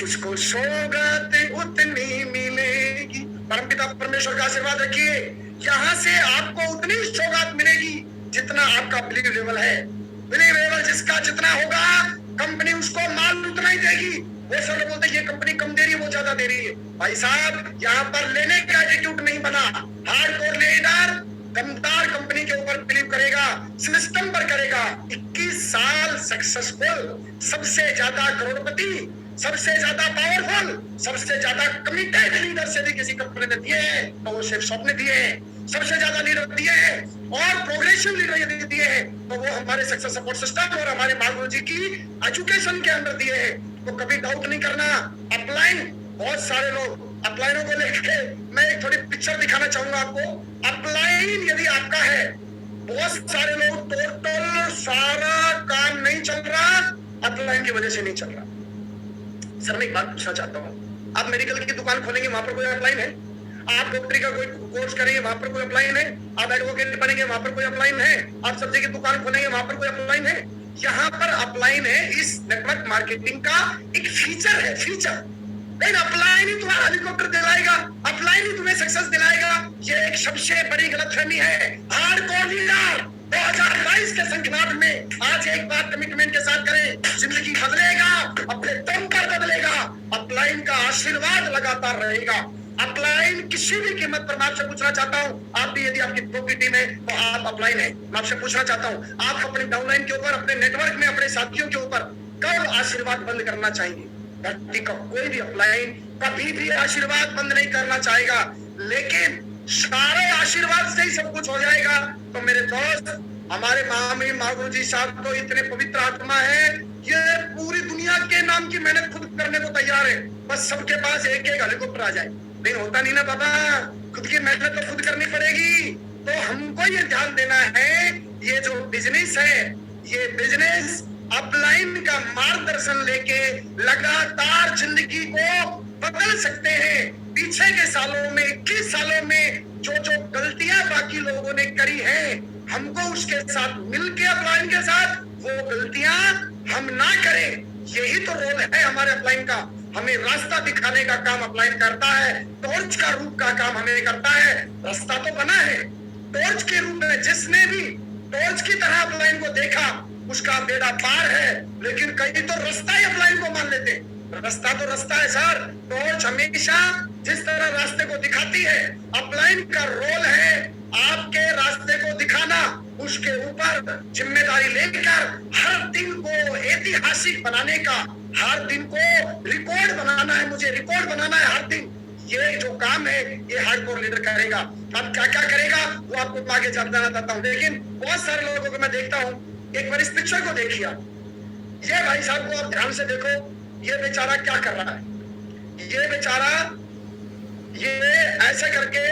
उसको सौगात उतनी मिलेगी। परमपिता परमेश्वर का आशीर्वाद रखिए, यहाँ से आपको उतनी सौगात मिलेगी जितना आपका बिलीव लेवल है। बिलीव लेवल जिसका जितना होगा कंपनी उसको माल उतना ही देगी। वो सब लोग बोलते ये कंपनी कम दे रही है, वो ज्यादा दे रही है। भाई साहब यहाँ पर लेने का एटीट्यूड नहीं बना। हार्डकोर लीडर दमदार कंपनी के ऊपर बिलीव करेगा, सिस्टम पर करेगा। 21 साल सक्सेसफुल, सबसे ज्यादा करोड़पति, सबसे ज्यादा पावरफुल, सबसे ज्यादा कमिटेड लीडर से भी किसी कंपनी ने दिए हैं तो वो सिर्फ स्वप्न दिए हैं। सबसे ज्यादा लीडर दिए हैं और प्रोग्रेसिव लीडर यदि दिए हैं तो वो हमारे सक्सेस सपोर्ट सिस्टम और हमारे महागुरु जी की एजुकेशन के अंदर दिए हैं। तो कभी डाउट नहीं करना। अपलाइन, बहुत सारे लोग अपलाइनों को लेके मैं एक थोड़ी पिक्चर दिखाना चाहूंगा आपको। अपलाइन यदि आपका है, बहुत सारे लोग टोटल सारा काम नहीं चल रहा, अपलाइन की वजह से नहीं चल रहा। सर मैं एक बात पूछना चाहता हूँ, आप मेडिकल की दुकान खोलेंगे वहां पर कोई अपलाइन है? आप डॉक्टरी का कोई कोर्स करेंगे वहां पर कोई अपलाइन है? आप एडवोकेट बनेंगे वहां पर कोई अपलाइन है? आप सब्जी की दुकान खोलेंगे वहां पर कोई अपलाइन है? यहाँ पर अपलाइन है, इस नेटवर्क मार्केटिंग का एक फीचर है, फीचर। लेकिन अपलाइन ही तुम्हारा हेलीकॉप्टर दिलाएगा, अपलाइन ही तुम्हें सक्सेस दिलाएगा, ये एक सबसे बड़ी गलतफहमी है। हार्डकोर लीडर 2022 के संकल्प में आज एक बात कमिटमेंट के साथ करें, जिंदगी बदलेगा, अपने दम पर बदलेगा। अपलाइन का आशीर्वाद लगातार रहेगा। अपलाइन किसी भी कीमत पर, मैं आपसे पूछना चाहता हूँ, आप भी यदि आपकी दो की टीम है तो आप अपलाइन है। मैं आपसे पूछना चाहता हूँ, आप अपने डाउनलाइन के ऊपर, अपने नेटवर्क में, अपने साथियों के ऊपर कब आशीर्वाद बंद करना चाहेंगे? धरती का कोई भी अपलाइन कभी भी आशीर्वाद बंद नहीं करना चाहेगा, लेकिन सारे आशीर्वाद से ही सब कुछ हो जाएगा। तो मेरे दोस्त, हमारे महामहिम महागुरु जी साहब तो इतने पवित्र आत्मा है, ये पूरी दुनिया के नाम की मेहनत खुद करने को तैयार है, बस सबके पास एक एक हेलीकॉप्टर आ जाए। नहीं होता नहीं ना बाबा, खुद की मेहनत तो खुद करनी पड़ेगी। तो हमको ये ध्यान देना है, ये जो बिजनेस है, ये बिजनेस अपलाइन का मार्गदर्शन लेके लगातार जिंदगी को बदल सकते हैं। पीछे के सालों में, 21 सालों में जो जो गलतियां बाकी लोगों ने करी हैं, हमको उसके साथ मिलके, अपलाइन के साथ, वो गलतियां हम ना करें। यही तो रोल है हमारे अपलाइन का। हमें रास्ता दिखाने का काम अपलाइन करता है, टॉर्च का रूप का काम हमें करता है। रास्ता तो बना है टॉर्च के रूप में, जिसने भी टॉर्च की तरह अपलाइन को देखा उसका बेड़ा पार है। लेकिन कई तो रास्ता ही अपलाइन को मान लेते। रास्ता तो रास्ता है सर, टॉर्च हमेशा जिस तरह रास्ते को दिखाती है, अपलाइन का रोल है आपके रास्ते को दिखाना, उसके ऊपर जिम्मेदारी लेकर हर दिन को ऐतिहासिक बनाने का, हर दिन को रिकॉर्ड बनाना है, मुझे रिकॉर्ड बनाना है हर दिन। ये जो काम है ये हार्डकोर लीडर करेगा। अब क्या क्या करेगा वो आपको आगे बताना चाहता हूँ, लेकिन बहुत सारे लोगों को मैं देखता हूँ, एक बार इस पिक्चर को देखिए आप। ये भाई साहब को आप ध्यान से देखो, ये बेचारा क्या कर रहा है। ये बेचारा ये ऐसे करके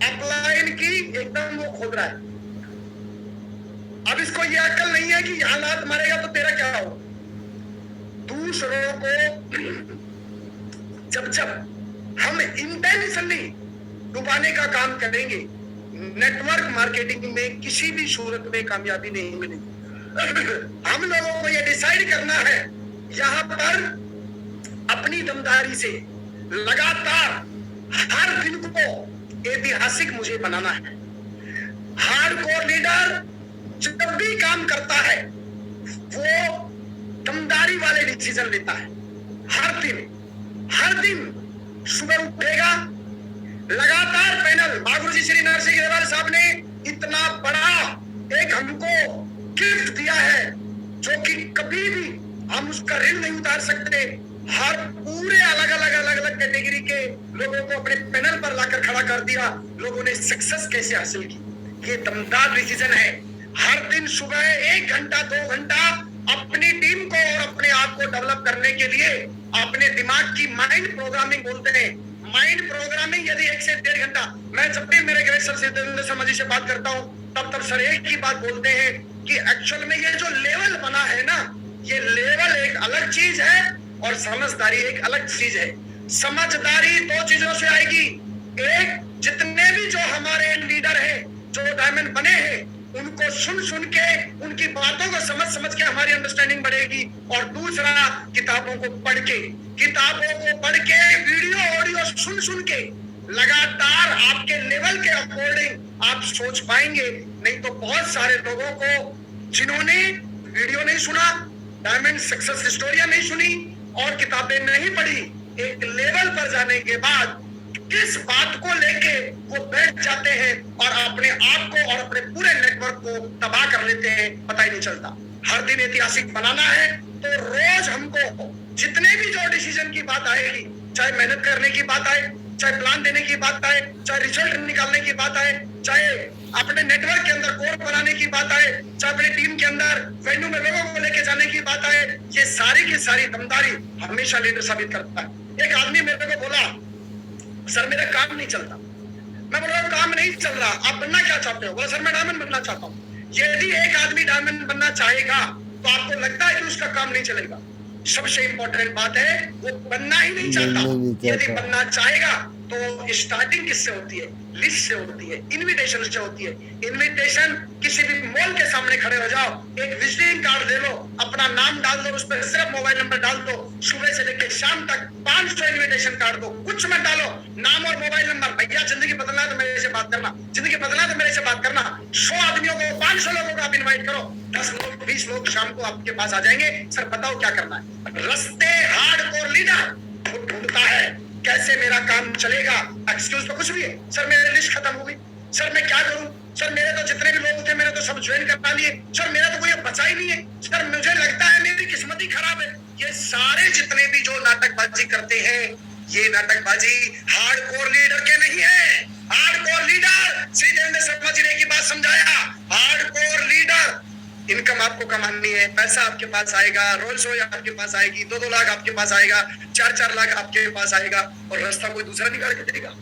अपलाइन की एकदम वो खोद रहा है। अब इसको ये अक्ल नहीं है कि यहां लात मारेगा तो तेरा क्या हो। दूसरों को जब हम इंटेंशनली डुबाने का काम करेंगे, नेटवर्क मार्केटिंग में किसी भी सूरत में कामयाबी नहीं मिलेगी। हम लोगों को ये डिसाइड करना है यहां पर अपनी दमदारी से लगातार हर दिन को ऐतिहासिक मुझे बनाना है। हार्डकोर लीडर जब भी काम करता है वो दमदारी वाले डिसीजन लेता है। हर दिन सुबह उठेगा, लगातार पैनल, गुरुजी श्री नरसिंह ग्रेवाल साहब ने इतना बड़ा एक हमको गिफ्ट दिया है जो कि कभी भी हम उसका ऋण नहीं उतार सकते। हर पूरे अलग अलग कैटेगरी के लोगों को अपने पैनल पर लाकर खड़ा कर दिया। लोगों ने सक्सेस कैसे हासिल की, ये दमदार डिसीजन है। हर दिन सुबह 1 घंटा 2 घंटा अपनी टीम को और अपने आप को डेवलप करने के लिए अपने दिमाग की माइंड प्रोग्रामिंग बोलते हैं। माइंड प्रोग्रामिंग यदि 1 से 1.5 घंटा, मैं जब भी मेरे ग्रेट सर सिद्धेंद्र शर्मा जी से बात करता हूँ तब सर एक ही बात बोलते हैं कि एक्चुअल में ये जो लेवल बना है ना, ये लेवल एक अलग चीज है और समझदारी एक अलग चीज है। समझदारी 2 चीजों से आएगी। एक, जितने भी जो हमारे लीडर हैं, जो डायमंड बने हैं, उनको सुन के, उनकी बातों को समझ के हमारी अंडरस्टैंडिंग बढ़ेगी। और दूसरा, किताबों को पढ़ के, वीडियो ऑडियो सुन के लगातार आपके लेवल के अकॉर्डिंग आप सोच पाएंगे। नहीं तो बहुत सारे लोगों को जिन्होंने वीडियो नहीं सुना, डायमंड सक्सेस स्टोरियां नहीं सुनी और किताबें नहीं पढ़ी, एक लेवल पर जाने के बाद किस बात को लेके वो बैठ जाते हैं और अपने आप को और अपने पूरे नेटवर्क को तबाह कर लेते हैं, पता ही नहीं चलता। हर दिन ऐतिहासिक बनाना है तो रोज हमको जितने भी जो डिसीजन की बात आएगी, चाहे मेहनत करने की बात आए, चाहे प्लान देने की बात आए, चाहे रिजल्ट निकालने की बात आए, चाहे अपने नेटवर्क के अंदर कोर बनाने की बात आए, चाहे अपनी टीम के अंदर वेन्यू में लोगों को लेके जाने की बात आए, ये सारी की सारी दमदारी हमेशा लीडर साबित करता है। एक आदमी मेरे को बोला, सर मेरा काम नहीं चलता। मैं बोल रहा हूँ काम नहीं चल रहा, आप बनना क्या चाहते हो? बोला सर मैं डायमंड बनना चाहता हूँ। यदि एक आदमी डायमंड बनना चाहेगा तो आपको लगता है कि उसका काम नहीं चलेगा? सबसे इंपॉर्टेंट बात है वो बनना ही नहीं चाहता। यदि बनना चाहेगा तो स्टार्टिंग किससे होती है? लिस्ट से होती है, इनविटेशन से होती है। इनविटेशन, किसी भी मॉल के सामने खड़े हो जाओ, एक विजिटिंग कार्ड दे लो, अपना नाम डाल दो, उस पर सिर्फ मोबाइल नंबर डाल दो, सुबह से लेकर शाम तक 500 इनविटेशन कार्ड दो, कुछ मत डालो, नाम और मोबाइल नंबर। भैया जिंदगी बदलना है तो मेरे से बात करना, जिंदगी बदलना है तो मेरे से बात करना। 100 आदमियों को, 500 लोगों को आप इनवाइट करो, 10 लोग 20 लोग शाम को आपके पास आ जाएंगे। सर बताओ क्या करना है? रस्ते हार्डकोर लीडर ढूंढता है, कैसे मेरा काम चलेगा। एक्सक्यूज तो कुछ भी है, सर मेरी लिस्ट खत्म हो गई, सर मैं क्या करूं, सर मेरे तो जितने भी लोग थे मैंने तो सब ज्वाइन करवा लिए, सर मेरा तो कोई बचा ही नहीं है, सर मुझे लगता है मेरी किस्मत ही खराब है। ये सारे जितने भी जो नाटकबाजी करते हैं, ये नाटकबाजी हार्डकोर लीडर के नहीं है। हार्डकोर लीडर, श्री देवेंद्र शर्मा जी ने की बात समझाया, हार्डकोर लीडर, इनकम आपको कमानी है, पैसा आपके पास आएगा, रोल्स रॉयस आपके पास आएगी, 2-2 लाख आपके पास आएगा, 4-4 लाख आपके पास आएगा, और रास्ता कोई दूसरा निकाल के देगा।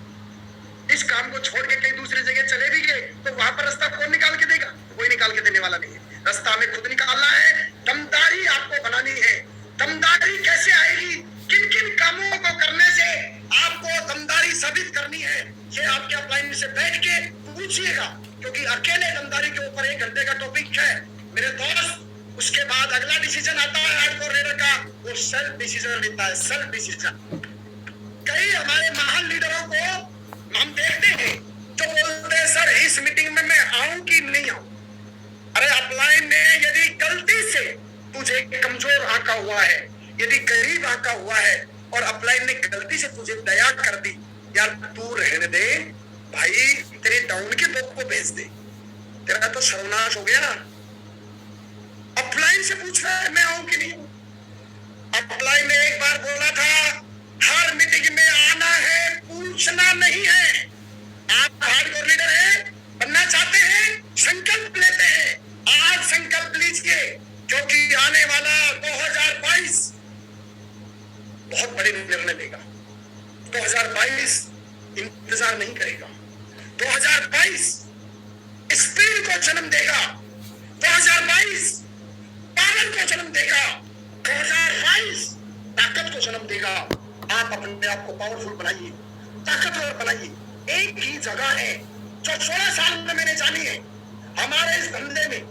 इस काम को छोड़ के कहीं दूसरी जगह चले भी गए तो वहां पर रास्ता कौन निकाल के देगा? कोई निकाल के देने वाला नहीं है। रास्ता हमें खुद निकालना है। दमदारी आपको बनानी है। दमदारी कैसे आएगी? किन किन कामों को करने से आपको दमदारी साबित करनी है, ये आपके अपलाइन से बैठ के पूछिएगा, क्योंकि अकेले दमदारी के ऊपर 1 घंटे का टॉपिक है मेरे दोस्त। उसके बाद अगला डिसीजन आता है हार्डकोर लीडर का, वो सेल्फ डिसीजन लेता है, सेल्फ डिसीजन। कई हमारे महान लीडरों को हम देखते हैं जो बोलते हैं सर इस मीटिंग में मैं आऊं कि नहीं आऊं। अरे अपलाइन ने यदि गलती से तुझे कमजोर आंका हुआ है, यदि गरीब आंका हुआ है और अपलाइन ने गलती से तुझे दया कर दी, यार तू रहने दे भाई, तेरे डाउन के लोग को भेज दे, तेरा तो सर्वनाश हो गया। अपलाइन से पूछ रहा है मैं आऊं कि नहीं आऊं। अपलाइन ने एक बार बोला था, हर मीटिंग में आना है, पूछना नहीं है। आप हार्डकोर लीडर हैं, बनना चाहते हैं, संकल्प लेते हैं, आज संकल्प लीजिए, क्योंकि आने वाला 2022 बहुत बड़े निर्णय लेगा। 2022 इंतजार नहीं करेगा। 2022 स्पीड को जन्म देगा। 2022 पावर को जन्म देगा। 2022 ताकत को जन्म देगा। आप अपने आप को पावरफुल बनाइए, ताकतवर बनाइए। एक ही जगह है जो 16 साल में मैंने जानी है, हमारे इस धंधे में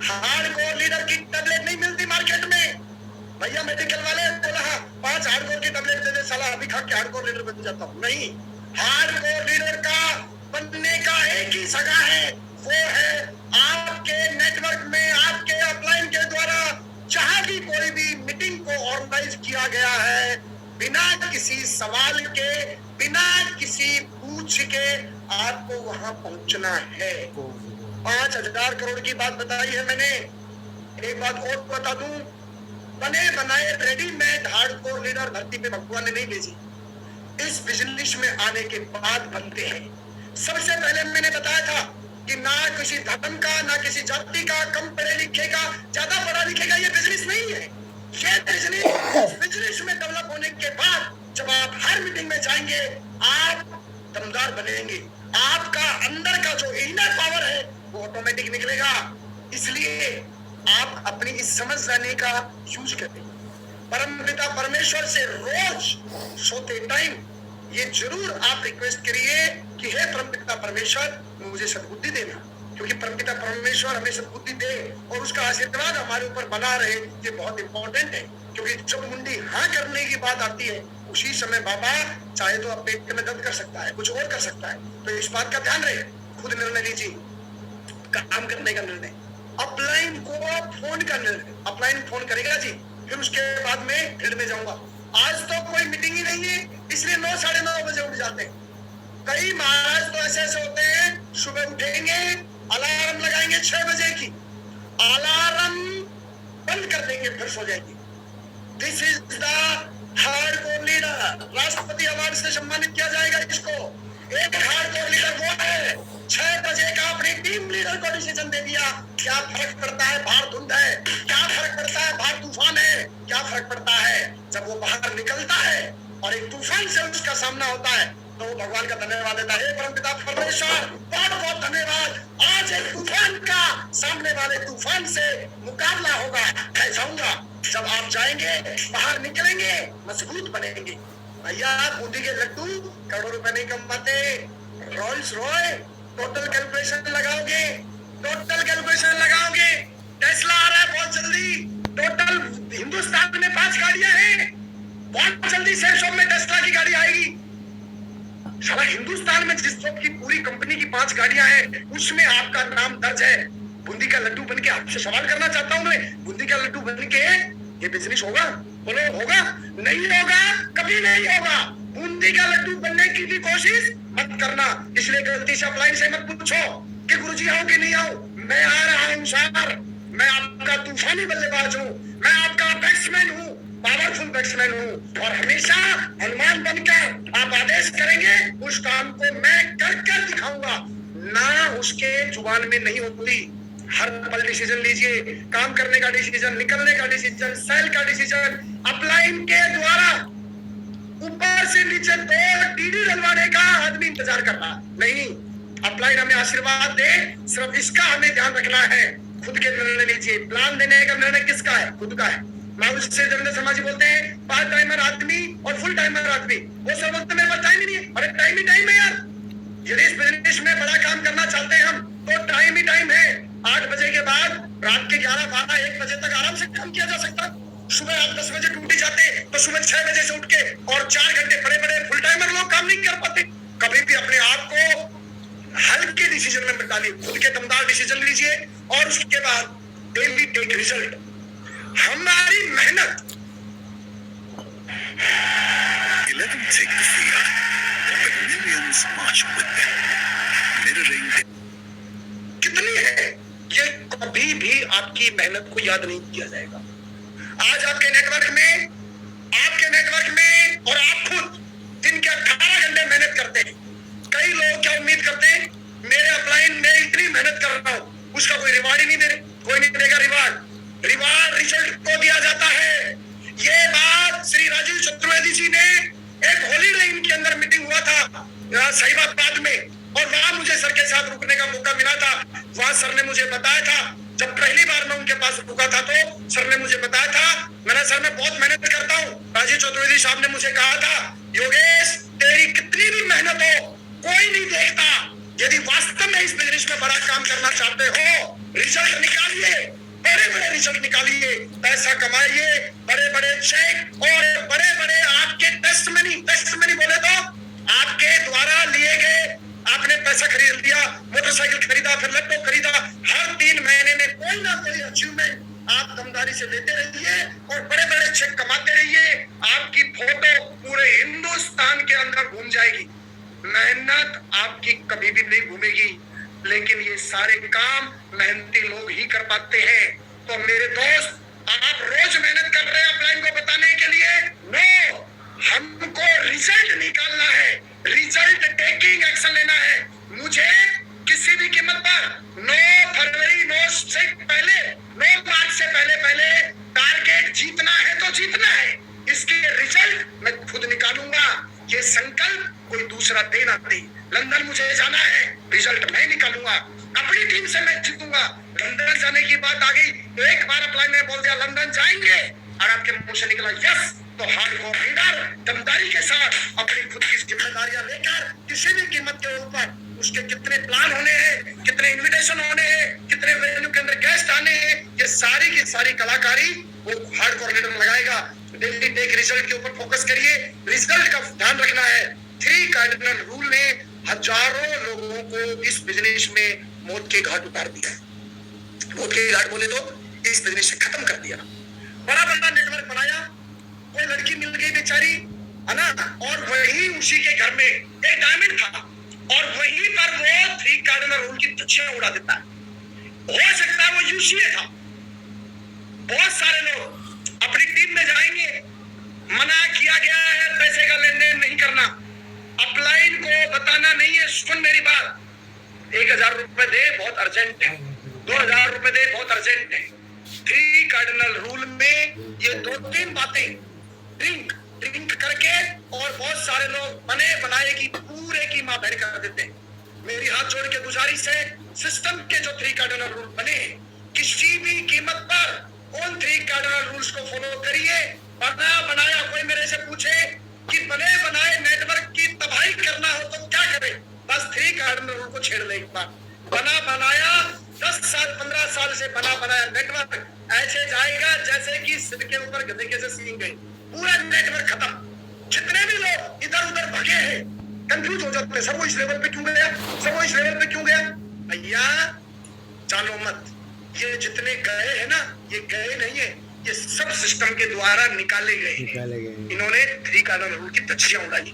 हार्डकोर लीडर की टैबलेट नहीं मिलती मार्केट में। भैया मेडिकल वाले बोला 5 हार्डकोर की टैबलेट दे दे, साला अभी खा के हार्डकोर लीडर बन जाता हूं। नहीं, हार्डकोर लीडर का बनने का एक ही जगह है, वो है आपके नेटवर्क में, आपके अपलाइन के द्वारा जहां भी कोई भी मीटिंग को ऑर्गेनाइज किया गया है, बिना किसी सवाल के, बिना किसी पूछ के आपको वहां पहुंचना है। 5,000 करोड़ की बात बताई है मैंने। एक बात और बता दूं, बने बनाए रेडीमेड हार्डकोर लीडर धरती पे भगवान ने नहीं भेजी। इस बिजनेस में आने के बाद बनते हैं। सबसे पहले मैंने बताया था कि ना किसी धर्म का, ना किसी जाति का, कम पढ़े लिखे का, ज्यादा पढ़ा लिखे का ये बिजनेस नहीं है। ये बिजनेस में डेवलप होने के बाद जब आप हर मीटिंग में जाएंगे, आप दमदार बनेंगे। आपका अंदर का जो इनर पावर है वो ऑटोमेटिक निकलेगा। इसलिए आप अपनी इस समझ जाने का यूज करें। परमपिता परमेश्वर से रोज सोते टाइम ये जरूर आप रिक्वेस्ट करिए कि हे परमपिता परमेश्वर मुझे सद्बुद्धि देना, क्योंकि परमपिता परमेश्वर हमें सद्बुद्धि दे और उसका आशीर्वाद हमारे ऊपर बना रहे, ये बहुत इंपॉर्टेंट है। क्योंकि जब मुंडी हाँ करने की बात आती है, उसी समय बाबा चाहे तो आप पेट में दर्द कर सकता है, कुछ और कर सकता है। तो इस बात का ध्यान रहे, खुद निर्णय लीजिए, काम करने का निर्णय, अपलाइन को फोन का निर्णय। अपलाइन फोन करेगा जी, फिर उसके बाद में फील्ड में जाऊंगा। आज तो कोई मीटिंग ही नहीं है, इसलिए 9 साढ़े 9 बजे उठ जाते हैं। कई महाराज तो ऐसे होते हैं, सुबह उठेंगे, अलार्म लगाएंगे 6 बजे की, अलार्म बंद कर देंगे, फिर सो जाएंगे। This is the hardcore leader. राष्ट्रपति अवार्ड से सम्मानित किया जाएगा इसको। एक हार्डकोर लीडर वो है 6 बजे का अपनी टीम लीडर को डिसीजन दे दिया। क्या फर्क पड़ता है बाहर धुंध है, क्या फर्क पड़ता है बाहर तूफान है, क्या फर्क पड़ता है जब वो बाहर निकलता है और एक तूफान से उसका सामना होता है तो वो भगवान का धन्यवाद देता है। परमपिता परमेश्वर बहुत बहुत धन्यवाद, आज एक तूफान का सामने वाले तूफान से मुकाबला होगा। मैं जाऊंगा, जब आप जाएंगे बाहर निकलेंगे मजबूत बनेंगे। भैया बूंदी के लड्डू करोड़ों रुपए नहीं कमाते, रोल्स रॉय टोटल कैलकुलेशन लगाओगे, टोटल कैलकुलेशन लगाओगे, टेस्ला आ रहा है बहुत जल्दी। टोटल हिंदुस्तान में 5 गाड़ियां हैं, बहुत जल्दी सेल शॉप में टेस्ला की गाड़ी आएगी। साला हिंदुस्तान में जिस शॉप की पूरी कंपनी की 5 गाड़ियां हैं, उसमें आपका नाम दर्ज है। बूंदी का लड्डू बन के आपसे सवाल करना चाहता हूं मैं, बूंदी का लड्डू बन के ये बिजनेस होगा? बोलो होगा? नहीं होगा, कभी नहीं होगा। बूंदी का लड्डू बनने की भी कोशिश मत करना। इसलिए गलती से अपलाइन से मत पूछो कि गुरुजी आओ कि नहीं आओ। मैं आ रहा हूं सर, मैं आपका तूफानी बल्लेबाज हूँ, मैं आपका बैट्समैन हूँ, पावरफुल बैट्समैन हूँ, और हमेशा हनुमान बनकर आप आदेश करेंगे उस काम को मैं कर कर दिखाऊंगा। ना उसके जुबान में नहीं होती। हर पल डिसीजन लीजिए, काम करने का डिसीजन, निकलने का डिसीजन, सेल का डिसीजन। अपलाइन के द्वारा ऊपर से नीचे 2 टीडी डलवाने का आदमी इंतजार कर रहा नहीं। अपलाइन हमें आशीर्वाद दे, सिर्फ इसका हमें ध्यान रखना है। खुद के निर्णय लीजिए। प्लान देने का निर्णय किसका है? खुद का है। माहौल से जर्नल समाजी बोलते हैं पार्ट टाइमर आदमी और फुल टाइमर आदमी, वो सब बोलते मेरे पास टाइम ही नहीं है। अरे टाइम ही टाइम है यार। यदि इस बिजनेस में बड़ा काम करना चाहते हैं हम, तो टाइम ही टाइम है। 8 बजे के बाद रात के 11, 12, 1 बजे तक आराम से काम किया जा सकता है। सुबह आप 10 बजे ड्यूटी जाते तो सुबह 6 बजे से उठ के और 4 घंटे बड़े बड़े फुल टाइमर लोग काम नहीं कर पाते। कभी भी अपने आप को हल्के डिसीजन में मत डालिए, खुद के दमदार डिसीजन लीजिए और उसके बाद डेली टेक रिजल्ट। हमारी मेहनत 11 take the field, but millions march with them, mirroring कितनी है ये कभी भी आपकी मेहनत को याद नहीं किया जाएगा। आज आपके नेटवर्क में नेटवर्क में, और आप खुद दिन के 18 घंटे मेहनत करते हैं। कई लोग क्या उम्मीद करते हैं, मेरे अपलाइन में इतनी मेहनत कर रहा हूं, उसका कोई रिवार्ड ही नहीं दे रहे, कोई नहीं देगा रिवार्ड। रिवार्ड रिजल्ट को दिया जाता है। ये बात श्री राजीव चतुर्वेदी जी ने एक हॉलीडे इन के अंदर मीटिंग हुआ था साहिबाबाद में, और वहां मुझे सर के साथ रुकने का मौका मिला था। वहां सर ने मुझे बताया था, जब पहली बार मैं उनके पास रुका था तो सर ने मुझे बताया था, मैंने सर मैं बहुत मेहनत करता हूँ। राजीव चतुर्वेदी साहब ने मुझे कहा था, योगेश तेरी कितनी भी मेहनत हो कोई नहीं देखता, यदि वास्तव में इस बिजनेस में बड़ा काम करना चाहते हो रिजल्ट निकालिए, बड़े बड़े रिजल्ट निकालिए, पैसा कमाइए, बड़े बड़े चेक और बड़े बड़े आपके टेस्टमनी बोले तो आपके द्वारा लिए गए, आपने पैसा खरीद लिया, मोटरसाइकिल खरीदा, फिर लैपटॉप खरीदा, हर 3 महीने में कोई ना कोई अचीवमेंट आप दमदारी से लेते रहिए और बड़े बड़े चेक कमाते रहिए। आपकी फोटो पूरे हिंदुस्तान के अंदर घूम जाएगी। मेहनत आपकी कभी भी नहीं घूमेगी, लेकिन ये सारे काम मेहनती लोग ही कर पाते हैं। तो मेरे दोस्त, आप रोज मेहनत कर रहे हैं अपलाइन को बताने के लिए? नो, हमको रिजल्ट निकालना है, रिजल्ट टेकिंग एक्शन लेना है। मुझे किसी भी कीमत पर 9 फरवरी 9 से पहले, 9 मार्च से पहले टारगेट जीतना है तो जीतना है। इसके रिजल्ट मैं खुद निकालूंगा। ये संकल्प कोई दूसरा दे ना दे। लंदन मुझे जाना है, रिजल्ट मैं निकालूंगा, अपनी टीम से मैं जीतूंगा। लंदन जाने की बात आ गई, एक बार अपलाइन ने बोल दिया लंदन जाएंगे और आपके मुंह से निकला यस, तो हार्डकोर लीडर दमदारी के साथ अपनी खुद की जिम्मेदारियां लेकर किसी भी कीमत के ऊपर उसके कितने प्लान होने हैं, कितने इनविटेशन होने हैं, कितने वेन्यू के अंदर गेस्ट आने हैं, ये सारी की सारी कलाकारी वो हार्डकोर लीडर लगाएगा। डेली टेक रिजल्ट के ऊपर फोकस करिए, रिजल्ट का ध्यान रखना है। 3 कार्डिनल रूल ने हजारों लोगों को इस बिजनेस में मौत के घाट उतार दिया। मौत के घाट बोले तो इस बिजनेस से खत्म कर दिया। बड़ा बड़ा नेटवर्क बनाया, कोई लड़की मिल गई बेचारी, है ना, और वही उसी के घर में एक डायमंड था और वहीं पर वो 3 कार्डिनल रूल की धज्जियां उड़ा देता है। हो सकता है वो यूसीए था। बहुत सारे लोग अपनी टीम में जाएंगे, मना किया गया है पैसे का लेन देन नहीं करना, अपलाइन को बताना नहीं है। सुन मेरी बात, 1000 रुपए दे बहुत अर्जेंट है, 2000 रुपए दे बहुत अर्जेंट है। 3 कार्डिनल रूल में ये 2-3 बातें ड्रिंक करके और बहुत सारे लोग बने बनाए की पूरे की मां बहन कर देते हैं। मेरी हाथ जोड़ के गुजारिश है, सिस्टम के जो 3 कार्डिनल रूल बने, किसी भी कीमत पर उन 3 कार्डिनल रूल्स को फॉलो करिए। बना बनाया कोई मेरे से पूछे कि बने बनाए नेटवर्क की तबाही करना हो तो क्या करें, बस 3 कार्डिनल रूल को छेड़ ले एक बार। बना बनाया 10 साल 15 साल से बना बनाया नेटवर्क ऐसे जाएगा जैसे कि सिर के ऊपर गधे के से सींग गई, पूरा नेटवर्क खत्म। जितने भी लोग इधर उधर भगे हैं कंफ्यूज हो जाते हैं, सब वो इस लेवल पे क्यों गया, सब वो इस लेवल पे क्यों गया। भैया चालो मत, ये जितने गए हैं ना, ये गए नहीं है, ये सब सिस्टम के द्वारा निकाले गए। इन्होंने 3 कार्डिनल रूल की धज्जियां उड़ाई।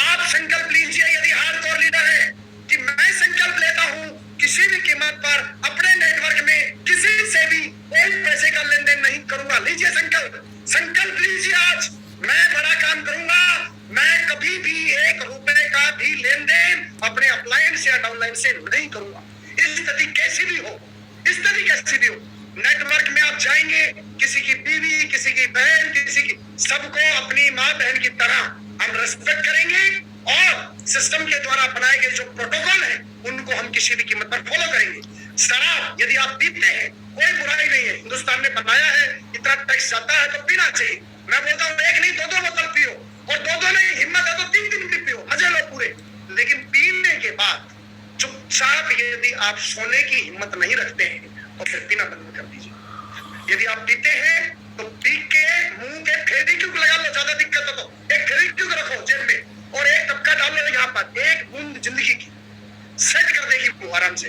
आप संकल्प लीजिए, यदि हार्डकोर लीडर है कि मैं संकल्प लेता हूं किसी भी कीमत पर अपने नेटवर्क में किसी से भी कोई पैसे का लेन देन नहीं करूंगा। लीजिए संकल्प लीजिए, आज मैं बड़ा काम करूंगा, मैं कभी भी 1 रुपए का भी लेन देन अपने अपलाइन से या डाउनलाइन से नहीं करूंगा। स्थिति कैसी भी हो, स्थिति कैसी भी हो, नेटवर्क में आप जाएंगे, किसी की बीवी, किसी की बहन, किसी की, सबको अपनी माँ बहन की तरह हम रेस्पेक्ट करेंगे और सिस्टम के द्वारा बनाए गए जो प्रोटोकॉल है उनको हम किसी भी कीमत पर फॉलो करेंगे। शराब यदि आप पीते हैं कोई बुराई नहीं है, हिंदुस्तान ने बनाया है, इतना टैक्स जाता है तो पीना चाहिए। मैं बोलता हूँ 1 नहीं 2-2 बोतल पियो, और 2-2 नहीं, हिम्मत है तो 3-3 भी पियो, मजे लो पूरे। लेकिन पीने के बाद चुपचाप यदि आप सोने की हिम्मत नहीं रखते हैं तो फिर पीना बंद कर दीजिए। यदि आप पीते हैं तो पी के मुंह के फेविक्विक लगा लो, ज्यादा दिक्कत हो तो एक फेविक्विक रखो जेब में और एक टपका डाल लो यहाँ पर, एक बूंद जिंदगी की सेट कर देगी वो आराम से।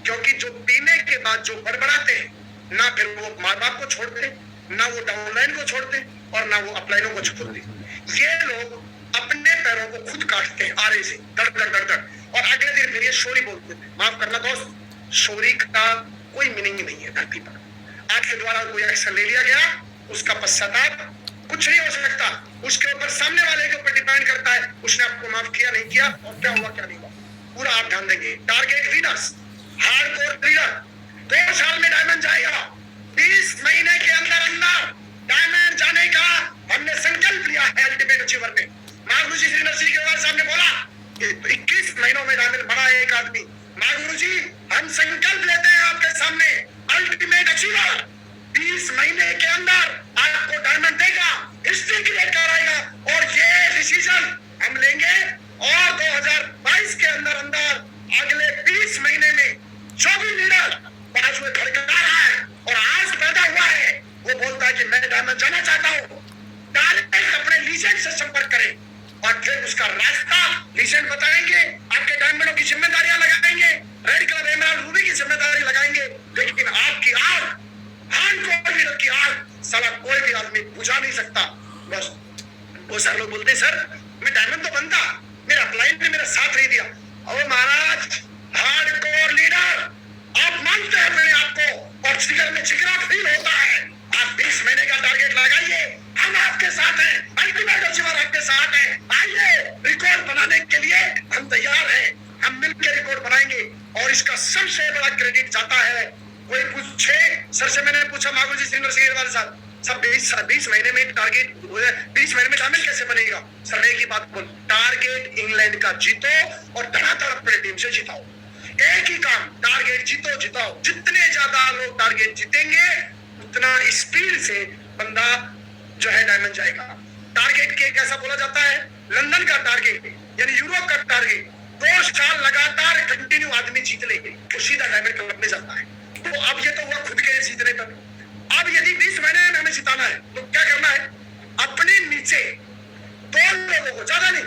क्योंकि जो पीने के बाद जो बड़बड़ाते हैं ना, फिर वो माँ बाप को छोड़ते, ना वो डाउनलाइन को छोड़ते और ना वो अपलाइनों को छोड़ते। ये लोग अपने पैरों को खुद काटते हैं आरे से, दर दर दर दर, और अगले दिन फिर ये सॉरी बोलते थे। माफ करना दोस्त, सॉरी का कोई मीनिंग नहीं है धरती पर। आपके द्वारा कोई एक्शन ले लिया गया, उसका पश्चाताप कुछ नहीं हो सकता। उसके ऊपर सामने वाले के ऊपर डिपेंड करता है उसने आपको माफ किया नहीं किया और क्या हुआ क्या नहीं हुआ, पूरा आप ध्यान देंगे। टारगेट लीडर्स, हार्डकोर लीडर, 2 साल में डायमंड जाएगा। 20 महीने के अंदर अंदर डायमंड जाने का हमने संकल्प लिया है अल्टीमेट अचीवर में। महागुरु जी श्री नरसिंह केरवाल साहब ने बोला कि 21 महीनों में डायमंड बना है एक आदमी। महागुरु जी हम संकल्प लेते हैं आपके सामने, अल्टीमेट अचीवर 20 महीने के अंदर आपको डायमंड देगा, हिस्ट्री क्रिएट कराएगा। और ये डिसीजन हम लेंगे और 2022 के अंदर अंदर अगले 20 महीने में जो भी लीडर बाजू में भड़का रहा है और आज पैदा हुआ है वो बोलता है कि मैं डायमंड जाना चाहता हूँ, डायरेक्ट अपने लीजेंड से संपर्क करें और फिर उसका रास्ता लीजेंड बताएंगे। आपके डायमंडों की जिम्मेदारियां लगाएंगे, रेड कलर एमराल्ड रूबी की जिम्मेदारी लगाएंगे, लेकिन आपकी आग, हार्डकोर लीडर की आग साला कोई भी आदमी बुझा नहीं सकता। बस वो सारे लोग बोलते सर मैं डायमंड तो बनता, मेरा अपलाइन ने मेरा साथ नहीं दिया। और महाराज हार्डकोर लीडर आप मानते हैं अपने आप को और जिगर में जिगरा फील होता है। आप 20 महीने का टारगेट लगाइए, हम आपके साथ हैं, अल्टीमेट अचीवर आपके साथ हैं। आइए रिकॉर्ड बनाने के लिए हम तैयार हैं, हम मिलकर रिकॉर्ड बनाएंगे। और इसका सबसे बड़ा क्रेडिट जाता है, कोई पूछे सर से, मैंने पूछा महागुरु जी श्री नरसिंह केरवाल साहब 20 महीने में टारगेट 20 महीने में डायमंड कैसे बनेगा? सर एक ही बात बोल, टारगेट इंग्लैंड का जीतो और धड़ाधड़ अपने टीम से जिताओ। एक ही काम, टारगेट जीतो जिताओ। जितने ज्यादा लोग टारगेट जीतेंगे उतना स्पीड से बंदा जो है डायमंड जाएगा। टारगेट के कैसा बोला जाता है, लंदन का टारगेट यानी यूरोप का टारगेट 2 साल लगातार कंटिन्यू आदमी जीत लेंगे तो सीधा डायमंड क्लब में जाता है। तो अब ये तो हुआ खुद के जीतने तक। अब यदि 20 महीने में हमें जिताना है तो क्या करना है, अपने नीचे 2 लोगों को, ज्यादा नहीं,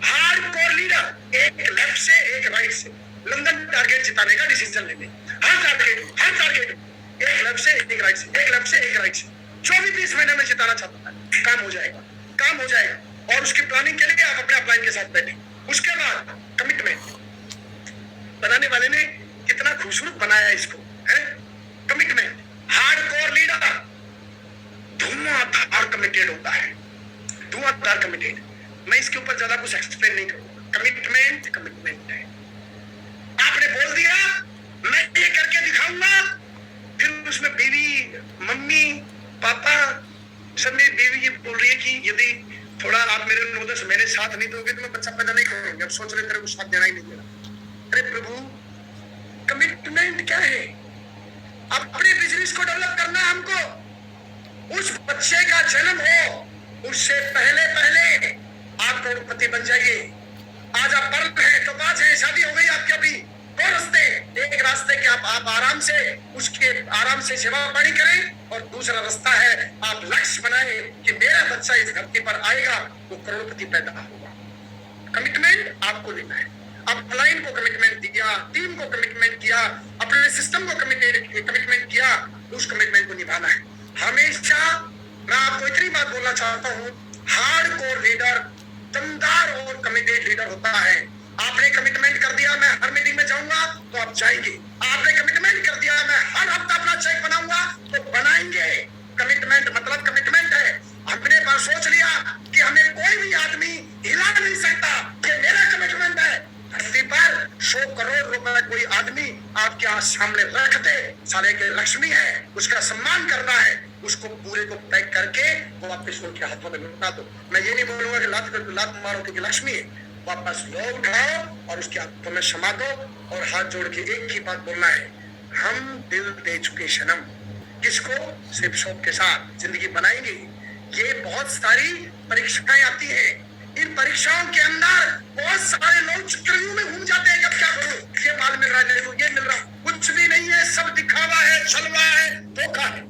हार्डकोर लीडर एक लेफ्ट से एक राइट से लंदन टारगेट जिताने का डिसीजन लेंगे। हर टारगेट एक लेफ्ट से एक राइट से, एक लेफ्ट से एक राइट से, जो भी 20 महीने में जिताना चाहता है काम हो जाएगा। और उसकी प्लानिंग के लिए आप अपने अपलाइन के साथ बैठे। उसके बाद कमिटमेंट, बनाने वाले ने कितना खूबसूरत बनाया इसको, है कमिटमेंट। हार्डकोर लीडर धुआंधार कमिटेड होता है, धुआंधार कमिटेड। मैं इसके ऊपर ज्यादा कुछ एक्सप्लेन नहीं करूंगा। कमिटमेंट है, आपने बोल दिया मैं ये करके दिखाऊंगा, फिर उसमें बीवी, मम्मी, पापा, सब मेरी बीवी ये बोल रही है कि यदि थोड़ा आप मेरे 9-10 महीने साथ नहीं दोगे तो मैं बच्चा पैदा नहीं करूंगी। अब सोच रहे तेरे को साथ देना ही नहीं देना। अरे प्रभु, कमिटमेंट क्या है? अपने बिजनेस को डेवलप करना है हमको। उस बच्चे का जन्म हो उससे पहले आप करोड़पति बन जाइए। आज आप पढ़ रहे हैं तो 5 है, शादी हो गई आपकी, अभी 2 रास्ते, एक रास्ते के आप आराम से सेवा पानी करें और दूसरा रास्ता है आप लक्ष्य बनाए कि मेरा बच्चा इस धरती पर आएगा वो करोड़पति पैदा होगा। कमिटमेंट आपको लेना है। अपलाइन को कमिटमेंट दिया, टीम को कमिटमेंट किया, अपने सिस्टम को कमिटमेंट किया, उस कमिटमेंट को निभाना है हमेशा। मैं आपको इतनी बात बोलना चाहता हूँ, हार्डकोर लीडर दमदार और कमिटेड लीडर होता है। आपने कमिटमेंट कर दिया मैं हर मीटिंग में जाऊंगा तो आप जाएंगे। आपने कमिटमेंट कर दिया मैं हर हफ्ता अपना चेक बनाऊंगा तो बनाएंगे। कमिटमेंट मतलब कमिटमेंट है। हमने पर सोच लिया कि हमें कोई भी आदमी हिला नहीं सकता, ये मेरा कमिटमेंट है। धरती पर 100 करोड़ रुपए कोई आदमी आपके सामने रख दे, साले के लक्ष्मी है, उसका सम्मान करना है, उसको पूरे को पैक करके वापस उनके हाथों में लौटा दो। मैं ये नहीं बोलूंगा कि लात मारो कि लक्ष्मी है, वापस लो, उठाओ और उसके हाथों में समा दो और हाथ जोड़ के एक ही बात बोलना है, हम दिल दे चुके सनम। किसको? सिर्फ शौक के साथ जिंदगी बनाएंगे। ये बहुत सारी परीक्षाएं आती हैं, इन परीक्षाओं के अंदर बहुत सारे लोग चक्करों में घूम जाते हैं। जब क्या करूं, ये माल मिल रहा है, ये मिल रहा, कुछ भी नहीं है, सब दिखावा है, छलवा है, धोखा है।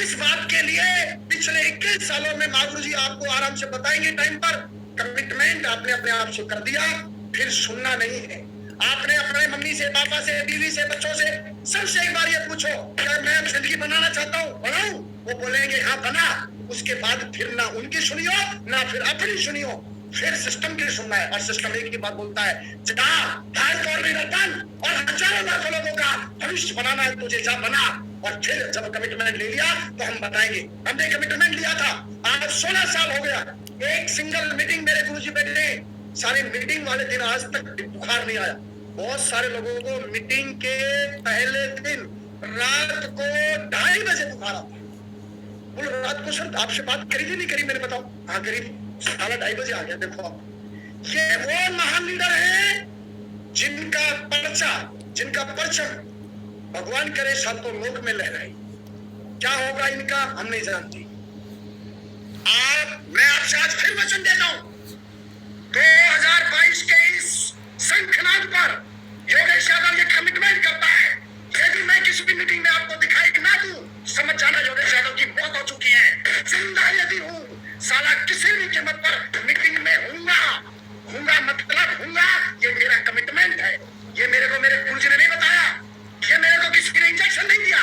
इस बात के लिए पिछले 21 सालों में महागुरु जी आपको आराम से बताएंगे टाइम पर। कमिटमेंट आपने अपने आप से कर दिया, फिर सुनना नहीं है। आपने अपने मम्मी से, पापा से, बीवी से, बच्चों से सबसे एक बार ये पूछो क्या मैं जिंदगी बनाना चाहता हूँ, बनाऊं? वो बोलेंगे हाँ बना। उसके बाद फिर ना उनकी सुनियो ना फिर अपनी सुनियो, फिर सिस्टम की सुनना है। और सिस्टम एक ही बात बोलता है, जा हार्डकोर लीडर बन और हजारों लाखों लोगों का भविष्य बनाना है तुझे, जा बना। और फिर जब कमिटमेंट ले लिया तो हम बताएंगे। हमने कमिटमेंट लिया था, आज 16 साल हो गया, एक सिंगल मीटिंग मेरे गुरुजी बैठे ने, सारे मीटिंग वाले दिन आज तक बुखार नहीं आया। बहुत सारे लोगों को मीटिंग के पहले दिन रात को 2:30 बजे बुखार आता। बोलो रात को सर आपसे बात करी थी नहीं करी, मैंने बताओ हाँ करी थी, 2:30 बजे आ गया। देखो आप, ये वो महान लीडर है जिनका पर्चा, जिनका परचम भगवान करे सातों लोक में लहराए। क्या होगा इनका हम नहीं जानते। मैं आपसे आज फिर वचन देता हूं, 2022 के इस शंखनाद पर योगेश यादव ये कमिटमेंट करता है, यदि मैं किसी भी मीटिंग में आपको दिखाई ना दूं, समझ जाना योगेश यादव की मौत हो चुकी है। जिंदा यदि हूं, साला किसी भी कीमत पर मीटिंग में हूंगा मतलब हूंगा, ये मेरा कमिटमेंट है। ये मेरे को मेरे गुरुजी ने नहीं बताया, ये मेरे को किसी ने इंजेक्शन नहीं दिया,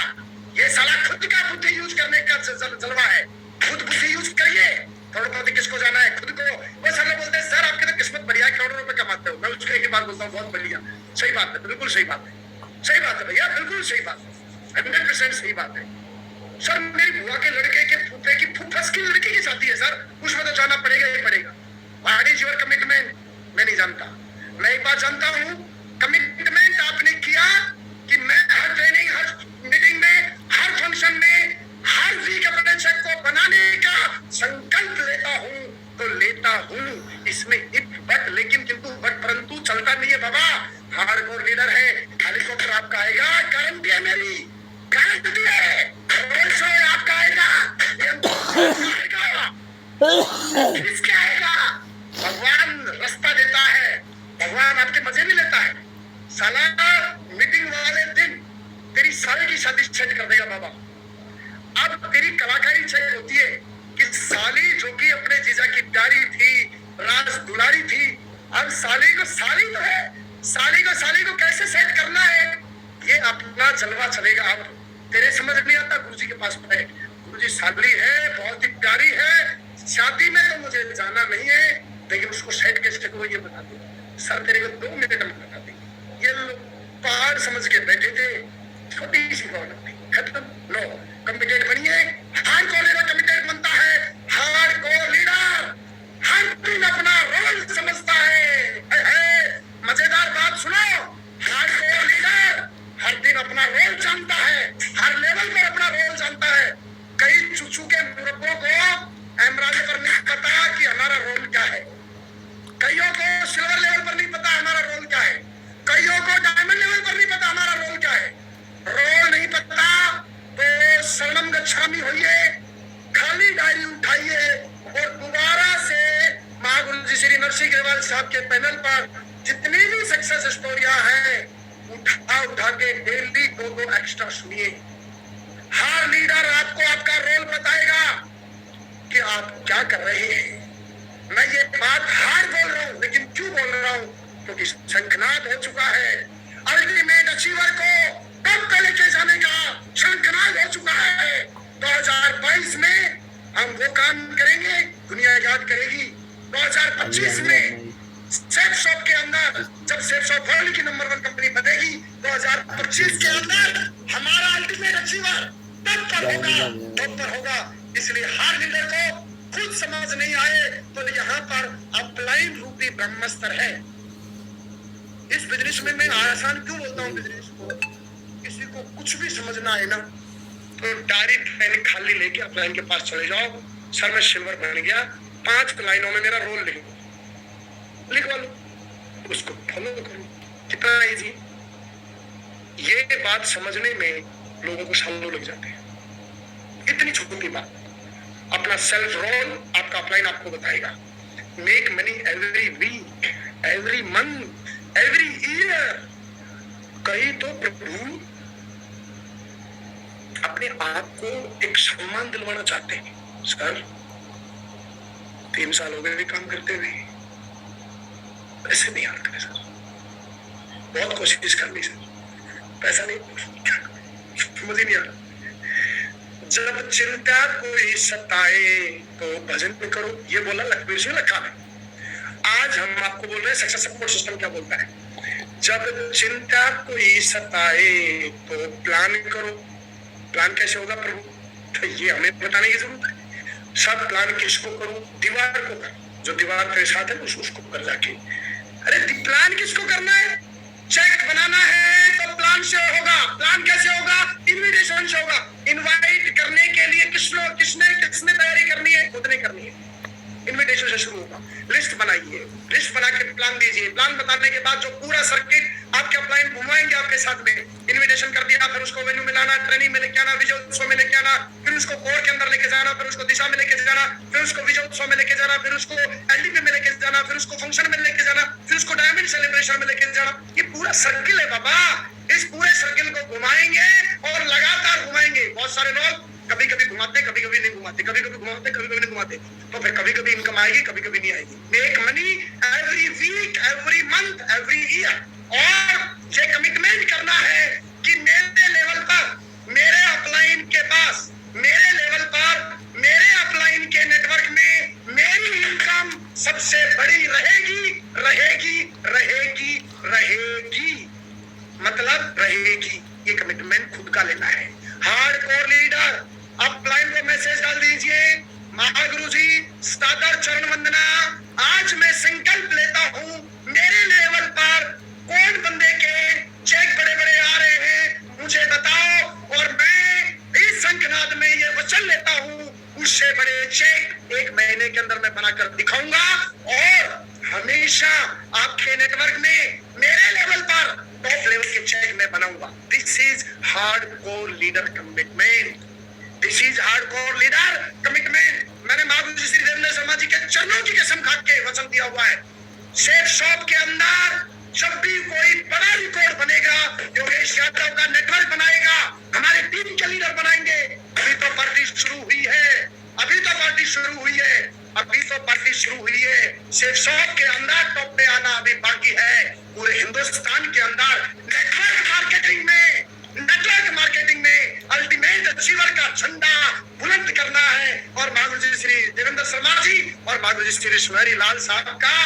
ये साला खुद का बुद्धि यूज करने का जलवा है। खुद बुद्धि यूज करिए, करोड़पति किसको जाना है, खुद को। वो सब लोग बोलते हैं सर आपकी तो किस्मत बढ़िया है, करोड़ों रुपए कमाते हो। मैं उसके एक बात बोलता हूँ, बहुत बढ़िया, सही बात है, बिल्कुल सही बात है, सही बात है भैया, बिल्कुल सही बात है, 100% सही बात है। सर मेरी बुआ के लड़के के फूफे की फूफस की लड़की की शादी है सर, उसमें तो जाना पड़ेगा ही पड़ेगा। What is your commitment? मैं नहीं जानता। मैं एक बात जानता हूँ, कमिटमेंट आपने किया कि मैं हर ट्रेनिंग, हर मीटिंग में, हर फंक्शन में, हर वीक अपने चेक को बनाने का संकल्प लेता हूँ तो लेता हूँ। इसमें इफ बट लेकिन किंतु बट परंतु चलता नहीं है बाबा। हार्डकोर लीडर है, हेलीकॉप्टर आपका आएगा, गारंटी है मेरी, गारंटी है। रोल्स रॉयस आपका आएगा, किसका आएगा? भगवान रास्ता देता है, भगवान आपके मजे नहीं लेता है। साला मीटिंग वाले दिन तेरी साले की शादी सेट कर देगा बाबा। अब तेरी कलाकारी चाहिए होती है कि साली जो कि अपने जीजा की प्यारी थी, राज दुलारी थी, अब साली को साली तो है, साली को कैसे सेट करना है, ये अपना जलवा चलेगा। अब तेरे समझ नहीं आता, गुरुजी के पास बैठ, गुरुजी साली है, बहुत ही प्यारी है, शादी में तो मुझे जाना नहीं है, लेकिन उसको सेट कैसे करो ये बता दो। सर तेरे को 2 मिनट में बता देंगे। ये लोग पहाड़ समझ के बैठे थे, छोटी सी प्रॉब्लम थी, खत्म। नो, कमिटेड बनिए। हार्डकोर लीडर कमिटेड बनता है, हार्डकोर लीडर हर दिन अपना रोल समझता है। मजेदार बात सुनो, हार्डकोर लीडर हर दिन अपना रोल जानता है, हर लेवल पर अपना रोल जानता है। कई चुचू के मुर्गों को एमराल्ड पर नहीं पता कि हमारा रोल क्या है, कईयों को सिल्वर लेवल पर नहीं पता हमारा रोल क्या है, कईयों को डायमंड लेवल पर नहीं पता हमारा रोल क्या है। रोल नहीं पता तो शरणम गच्छामि होइए, खाली डायरी उठाइए और दोबारा से महागुरु जी श्री नरसिंह ग्रेवाल साहब के पैनल पर जितनी भी सक्सेस स्टोरियां हैं उठा के डेली 2 एक्स्ट्रा सुनिए। हर लीडर आपको आपका रोल बताएगा कि आप क्या कर रहे हैं। मैं ये बात हार बोल रहा हूं, लेकिन क्यों बोल रहा हूं? क्योंकि शंखनाद हो चुका है। अल्टीमेट अचीवर को टॉप पे लेके जाने का शंखनाद हो चुका है। 2022 में हम वो काम करेंगे, दुनिया याद करेगी। 2025 में सेफ शॉप के अंदर, जब सेफ शॉप वर्ल्ड की नंबर 1 कंपनी बनेगी, 2025 के अंदर हमारा अल्टीमेट अचीवर टॉप पर होगा। इसलिए हर लीडर को खुद समझ नहीं आए तो यहाँ पर अपलाइन रूपी ब्रह्मास्त्र है। इस बिजनेस में मैं आसान क्यों बोलता हूँ बिजनेस को, किसी को कुछ भी समझना है ना तो डायरी पेन खाली लेके अपलाइन के पास चले जाओ। सर मैं सिल्वर बन गया, 5 लाइनों में मेरा रोल लिखवा लो, उसको फॉलो करो। कितना इजी। ये बात समझने में लोगों को सालों लग जाते हैं। इतनी छोटी बात, अपना सेल्फ रोल आपका अपलाइन आपको बताएगा। Make money every week, every month, every year. कई तो प्रभु अपने आप को एक सम्मान दिलवाना चाहते हैं। सर 3 साल हो गए काम करते हुए, पैसे नहीं आ रहे सर, बहुत कोशिश कर ली सर, पैसा नहीं, मुझे नहीं आ रहा। जब चिंता कोई सताए तो भजन करो, ये बोला लखबीर सिंह लखा है। आज हम आपको बोल रहे हैं सक्सेस सपोर्ट सिस्टम क्या बोलता है। जब चिंता कोई सताए तो प्लान करो, प्लान कैसे होगा प्रभु? तो ये हमें बताने की जरूरत है। सब प्लान किसको करूं? दीवार को कर, जो दीवार के साथ है उसको कर जाके। अरे प्लान किसको करना है? चेक बनाना है तो प्लान से होगा। प्लान कैसे होगा? इन्विटेशन से होगा। इनवाइट करने के लिए किसने तैयारी करनी है? खुद ने करनी है। इन्विटेशन से शुरू होगा। लिस्ट बनाइए, लिस्ट बना के प्लान दीजिए। प्लान बताने के बाद जो पूरा सर्किट आपके अपलाइन घुमाएंगे आपके साथ में, इन्विटेशन कर दिया, फिर उसको वेन्यू में लाना, ट्रेनिंग में लेके आना, विजय उत्सव में लेके आना, फिर उसको कोर के अंदर लेके जाना, फिर उसको दिशा में लेके जाना, फिर उसको विजय उत्सव में लेके जाना, फिर उसको एलडीपी में लेके जाना, फिर उसको फंक्शन में लेके जाना, फिर उसको डायमंड सेलिब्रेशन में लेके जाना। ये पूरा सर्किल है बाबा। इस पूरे सर्किल को घुमाएंगे और लगातार घुमाएंगे। बहुत सारे लोग कभी कभी घुमाते, कभी कभी नहीं घुमाते, कभी कभी घुमाते, कभी कभी नहीं घुमाते, तो फिर कभी कभी इनकम आएगी, कभी कभी नहीं आएगी। Make money every week, every month, every year. और ये कमिटमेंट करना है कि मेरे लेवल पर, मेरे अपलाइन के पास, मेरे लेवल पर, मेरे अपलाइन के नेटवर्क में मेरी इनकम सबसे बड़ी रहेगी, रहेगी, रहेगी, रहेगी। मतलब रहेगी। ये कमिटमेंट खुद का लेना है। हार्डकोर लीडर अपलाइन को मैसेज डाल दीजिए, महागुरु जी सादर चरण वंदना। आज मैं संकल्प लेता हूं, मेरे लेवल पर कौन बंदे के चेक बड़े बड़े आ रहे हैं मुझे बताओ, और मैं इस शंखनाद में ये वचन लेता हूं, उससे बड़े चेक 1 महीने के अंदर मैं बनाकर दिखाऊंगा। और हमेशा आपके नेटवर्क में मेरे लेवल पर टॉप लेवल के चेक मैं बनाऊंगा। This is hardcore leader commitment. This is hardcore leader commitment. मैंने महागुरु जी श्री देवेंद्र शर्मा जी के चरणों की कसम खा के वचन दिया हुआ है। सेफ शॉप के अंदर जब भी कोई बड़ा रिकॉर्ड बनेगा, योगेश यादव का नेटवर्क बनाएगा, हमारे टीम के लीडर बनाएंगे। अभी तो पार्टी शुरू हुई है, अभी तो पार्टी शुरू हुई है, अभी तो पार्टी शुरू हुई है। सेफ शॉप के अंदर टॉप पे आना अभी बाकी है। पूरे हिंदुस्तान के अंदर नेटवर्क मार्केटिंग में, नेटवर्क मार्केटिंग में अल्टीमेट अचीवर का झंडा बुलंद करना है। और महागुरु जी श्री देवेंद्र शर्मा जी और महागुरु जी श्री सुनहरी लाल साहब का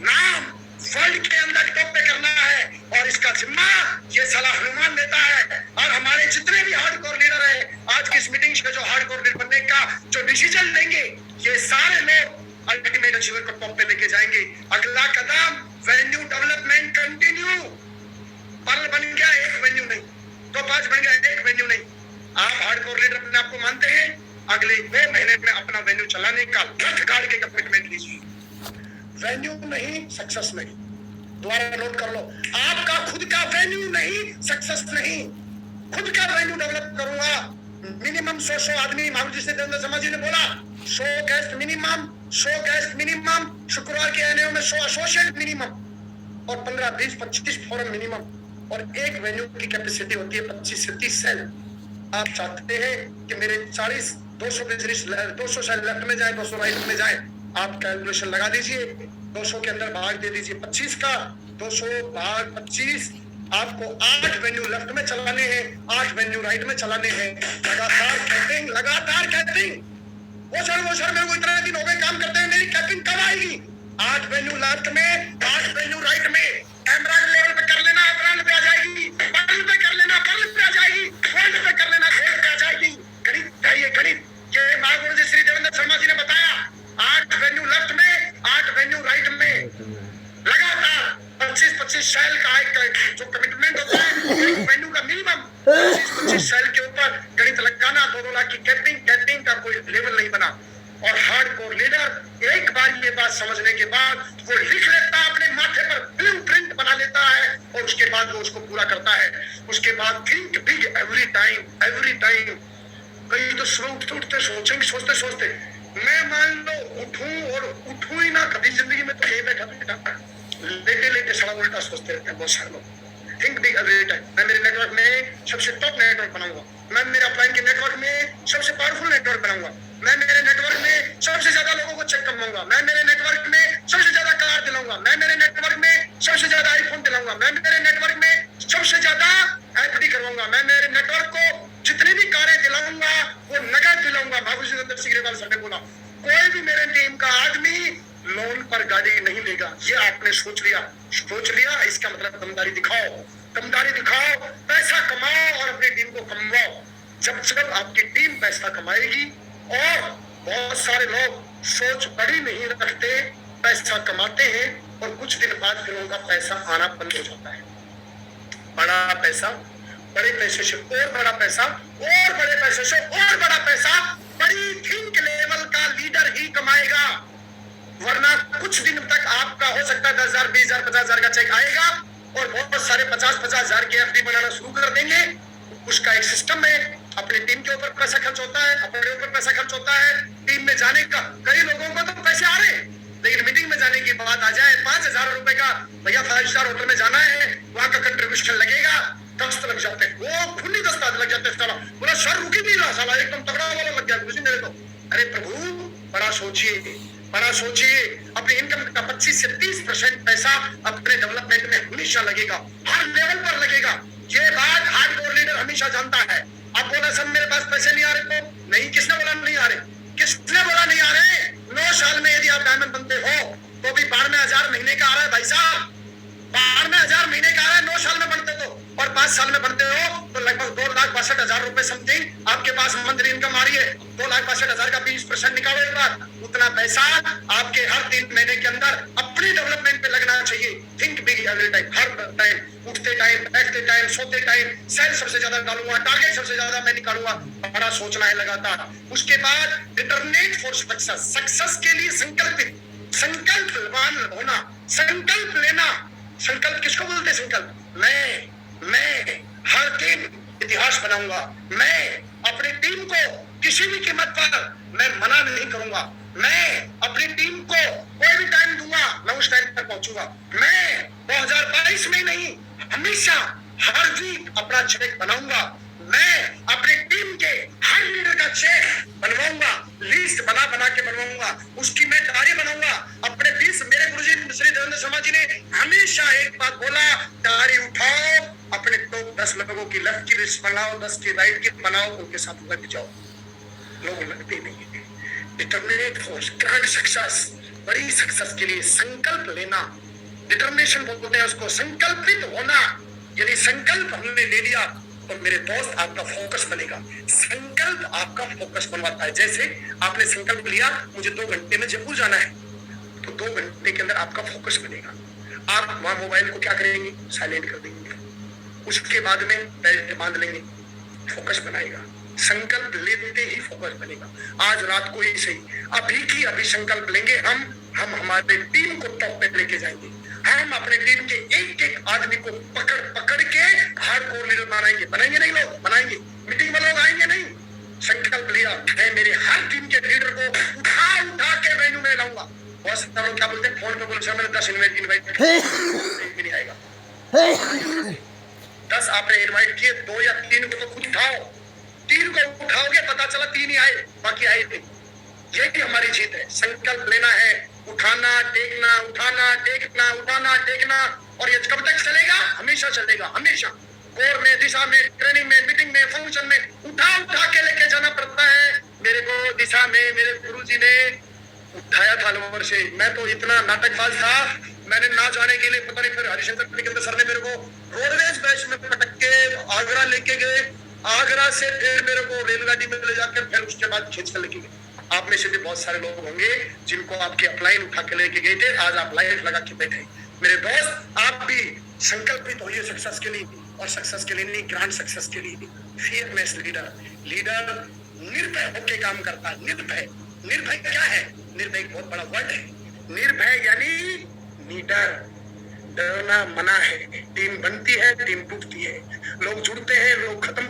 नाम वर्ल्ड के अंदर टॉप पे करना है। और इसका जिम्मा ये सलाह हनुमान देता है। और हमारे जितने भी हार्डकोर लीडर हैं, आज की इस मीटिंग में जो हार्डकोर लीडर बनने का जो डिसीजन लेंगे, ये सारे लोग अल्टीमेट अचीवर को टॉप पे लेके जाएंगे। अगला कदम वेन्यू डेवलपमेंट कंटिन्यू। पर्ल बन गया, एक वेन्यू नहीं, तो 5 बन गया, एक वेन्यू नहीं। आप हार्डकोर लीडर अपने आप को मानते हैं, अगले 2 महीने में अपना वेन्यू चलाने का लठ गाड़ के कमिटमेंट लीजिए। वेन्यू नहीं, सक्सेस नहीं। दोबारा नोट कर लो, आपका खुद का वेन्यू नहीं, सक्सेस नहीं। खुद का वेन्यू डेवलप करूंगा। मिनिमम 100 आदमी, महागुरु जी से देवेंद्र शर्मा जी ने बोला 100 गेस्ट मिनिमम, 100 गेस्ट मिनिमम। शुक्रवार के एनएओ में 100 एसोसिएट मिनिमम, और 15, 20, 25 फोरम मिनिमम। और एक वेन्यू की कैपेसिटी होती है 25 से 30 सेल। आप चाहते हैं कि मेरे 40, 200 बिजनेस, 200 सेल लेफ्ट में जाए, 200 राइट में जाए। आप कैलकुलेशन लगा दीजिए, 200 के अंदर भाग दे दीजिए 25 का, 200 भाग 25। आपको 8 वेन्यू लेफ्ट में चलाने हैं, 8 वेन्यू राइट में चलाने हैं। लगातार कैपिंग, लगातार कैपिंग। वो सर मेरे को इतना दिन हो गए काम करते हैं, मेरी कैपिंग कब आएगी? 8 वेन्यू लेफ्ट में, 8 वेन्यू राइट में। एमराल्ड लेवल पे कर लेना, एमराल्ड पे आ जाएगी। पर्ल पे कर लेना, पर्ल पे आ जाएगी। गोल्ड पे कर लेना, गोल्ड पे आ जाएगी। गणित है ये गणित। ये महागुरु जी श्री देवेंद्र शर्मा जी ने बताया। 8 वेन्यू लेफ्ट में, 8 वेन्यू राइट में, लगातार 25-25 सेल का एक जो कमिटमेंट होता है, एक वेन्यू का मिनिमम 25-25 सेल के ऊपर गणित लगाना। 2-2 लाख की कैपिंग का कोई लेवल नहीं बना। और हार्डकोर लीडर एक बार ये बात समझने के बाद वो लिख लेता है, अपने माथे पर ब्लूप्रिंट बना लेता है, और उसके बाद वो उसको पूरा करता है। उसके बाद think big every time, every time. कई तो सुबह उठते सोचते मैं मान लो उठूं ही ना कभी जिंदगी में, तो यही बैठा लेटे सड़ा उल्टा सोचते रहते हैं बहुत सारे लोग। Think big every time. मैं मेरे नेटवर्क में सबसे टॉप नेटवर्क बनाऊंगा। मैं मेरे अपलाइन के नेटवर्क में सबसे पावरफुल नेटवर्क बनाऊंगा। मैं मेरे नेटवर्क में सबसे ज्यादा लोगों को चेक करवाऊंगा। मैं मेरे नेटवर्क में सबसे ज्यादा कार दिलाऊंगा। मैं मेरे नेटवर्क में सबसे ज्यादा आईफोन दिलाऊंगा। मैं मेरे नेटवर्क में सबसे ज्यादा एफडी करवाऊंगा। मैं मेरे नेटवर्क को जितनी भी कारें दिलाऊंगा वो नगद दिलाऊंगा। महागुरु जी सिग्रेवाल सर ने बोला, कोई भी मेरे टीम का आदमी लोन पर गाड़ी नहीं लेगा। ये आपने सोच लिया, इसका मतलब दमदारी दिखाओ, पैसा कमाओ और अपनी टीम को कमवाओ। जब जब आपकी टीम पैसा कमाएगी, और बहुत सारे लोग सोच बड़ी नहीं रखते, पैसा कमाते हैं और कुछ दिन बाद फिर उनका पैसा आना बंद हो जाता है। बड़ा पैसा, बड़े पैसे से और बड़ा पैसा, और बड़े पैसे से और बड़ा पैसा बड़ी थिंक लेवल का लीडर ही कमाएगा। वरना कुछ दिन तक आपका हो सकता है 10,000, 20,000, 50,000 का चेक आएगा और बहुत सारे 50,000 की एफडी बनाना शुरू कर देंगे। उसका एक सिस्टम है, अपनी टीम के ऊपर पैसा खर्च होता है, अपने ऊपर पैसा खर्च होता है, टीम में जाने का। कई लोगों को तो पैसे आ रहे हैं, लेकिन मीटिंग में जाने की बात आ जाए, 5,000 रुपए का भैया 5 स्टार होटल में जाना है, वहां का कंट्रीब्यूशन लगेगा, 10 लग जाते हैं, वो खुली 10 लग जाते हैं। साला पूरा सर रुक ही नहीं रहा, साला एकदम तगड़ा वाला लग गया कुछ मेरे को। अरे प्रभु, बड़ा सोचिए, बड़ा सोचिए। अपनी इनकम का 25 से 30% पैसा अपने डेवलपमेंट में हमेशा लगेगा, हर लेवल पर लगेगा। ये बात हार्डकोर लीडर हमेशा जानता है। अब बोला सब मेरे पास पैसे नहीं आ रहे, तो नहीं, किसने बोला नहीं आ रहे? किसने बोला नहीं आ रहे? 9 साल में यदि आप डायमंड बनते हो तो भी 92,000 महीने का आ रहा है भाई साहब, 92,000 महीने का आ रहा है 9 साल में बनते तो। और 5 साल में बनते हो तो लगभग 2,62,000 रुपए समथिंग आपके पास मंथली इनकम आ रही है। 2,62,000 का 20% निकालो एक बार, उतना पैसा आपके हर 3 महीने के अंदर अपनी डेवलपमेंट पे लगना चाहिए। थिंक बिग एवरी टाइम, हर टाइम, उठते टाइम, बैठते टाइम, सोते टाइम। सेल सबसे ज्यादा डालूंगा, टारगेट सबसे ज्यादा मैं निकालूंगा, बड़ा सोचना है लगातार। उसके बाद डिटरमिनेट फॉर सक्सेस, सक्सेस के लिए संकल्पित, संकल्पवान होना, संकल्प लेना। संकल्प किसको बोलते हैं? संकल्प मैं हर दिन इतिहास बनाऊंगा, मैं अपनी टीम को किसी भी कीमत पर मैं मना नहीं करूंगा, मैं अपनी टीम को कोई भी टाइम दूंगा, मैं उस टाइम तक पहुंचूंगा। मैं 2022 में नहीं, हमेशा हर वीक अपना चेक बनाऊंगा। मैं अपनी टीम के हर लीडर का चेक बनवाऊंगा, लिस्ट बना बना के बनवाऊंगा, उसकी मैं डायरी बनाऊंगा। अपने 20 मेरे गुरुजी श्री देवेंद्र शर्मा जी ने हमेशा एक बात बोला, डायरी उठाओ, अपने टॉप 10 लोगों की लेफ्ट की लिस्ट बनाओ, 10 की राइट की बनाओ, उनके साथ लग जाओ। लोग लगते नहीं है। डिटरमिनेट फोर्स, ग्रैंड सक्सेस, बड़ी सक्सेस के लिए संकल्प लेना, डिटर्मिनेशन बोलते हैं उसको, संकल्पित होना। यदि संकल्प हमने ले लिया तो मेरे दोस्त आपका फोकस बनेगा। संकल्प आपका फोकस बनवाता है। जैसे आपने संकल्प लिया मुझे 2 घंटे में जयपुर जाना है, तो 2 घंटे के अंदर आपका फोकस बनेगा। आप वहां मोबाइल को क्या करेंगे? साइलेंट कर देंगे, उसके बाद में बेल्ट बांध लेंगे, फोकस बनाएगा। संकल्प लेते ही फोकस बनेगा। आज रात को ही सही, अभी की अभी संकल्प लेंगे, हम हमारे टीम को टॉप पे लेके जाएंगे। हम अपने टीम के एक एक आदमी को पकड़ पकड़ के हार्डकोर लीडर बनाएंगे। बनाएंगे नहीं लोग? बनाएंगे। मीटिंग में लोग आएंगे नहीं? संकल्प लिया, मैं मेरे हर टीम के लीडर को उठा के वेन्यू में लाऊंगा। बहुत सारे लोग क्या बोलते हैं, फोन पे बोलते हैं मैंने 10 इनवाइट नहीं आएगा। 10 आपने इनवाइट किए, 2 या 3 को तो खुद उठाओ। 3 को उठाओगे, पता चला 3 ही आए, बाकी आए थे। यही हमारी जीत है। संकल्प लेना है, उठाना टेकना, उठाना टेकना, उठाना टेकना। और ये कब तक चलेगा? हमेशा चलेगा, हमेशा। कोर में, दिशा में, ट्रेनिंग में, मीटिंग में, फंक्शन में उठा के लेके जाना पड़ता है। मेरे को दिशा में मेरे गुरुजी ने उठाया था अलवर से। मैं तो इतना नाटकबाज था, मैंने ना जाने के लिए पता नहीं, फिर हरिशंकर टिकंदर सर ने मेरे को रोडवेज बैच में पटक के आगरा लेके गए। आगरा से फिर मेरे को रेलगाड़ी में ले जाकर फिर उसके बाद खींच कर लेके गए। आप में से भी बहुत सारे लोग होंगे जिनको आपके अपलाइन उठा के लेके गए थे, आज आप लाइफ लगा के बैठे। मेरे दोस्त, आप भी संकल्पित होइए सक्सेस के लिए, और सक्सेस के लिए नहीं, ग्रैंड सक्सेस के लिए। फियरलेस लीडर निर्भय होकर काम करता है। निर्भय, निर्भय क्या है? निर्भय एक बहुत बड़ा वर्ड है। निर्भय यानी लीडर, डरना मना है। टीम बनती है, टीम टूटती है, लोग जुड़ते हैं, लोग खत्म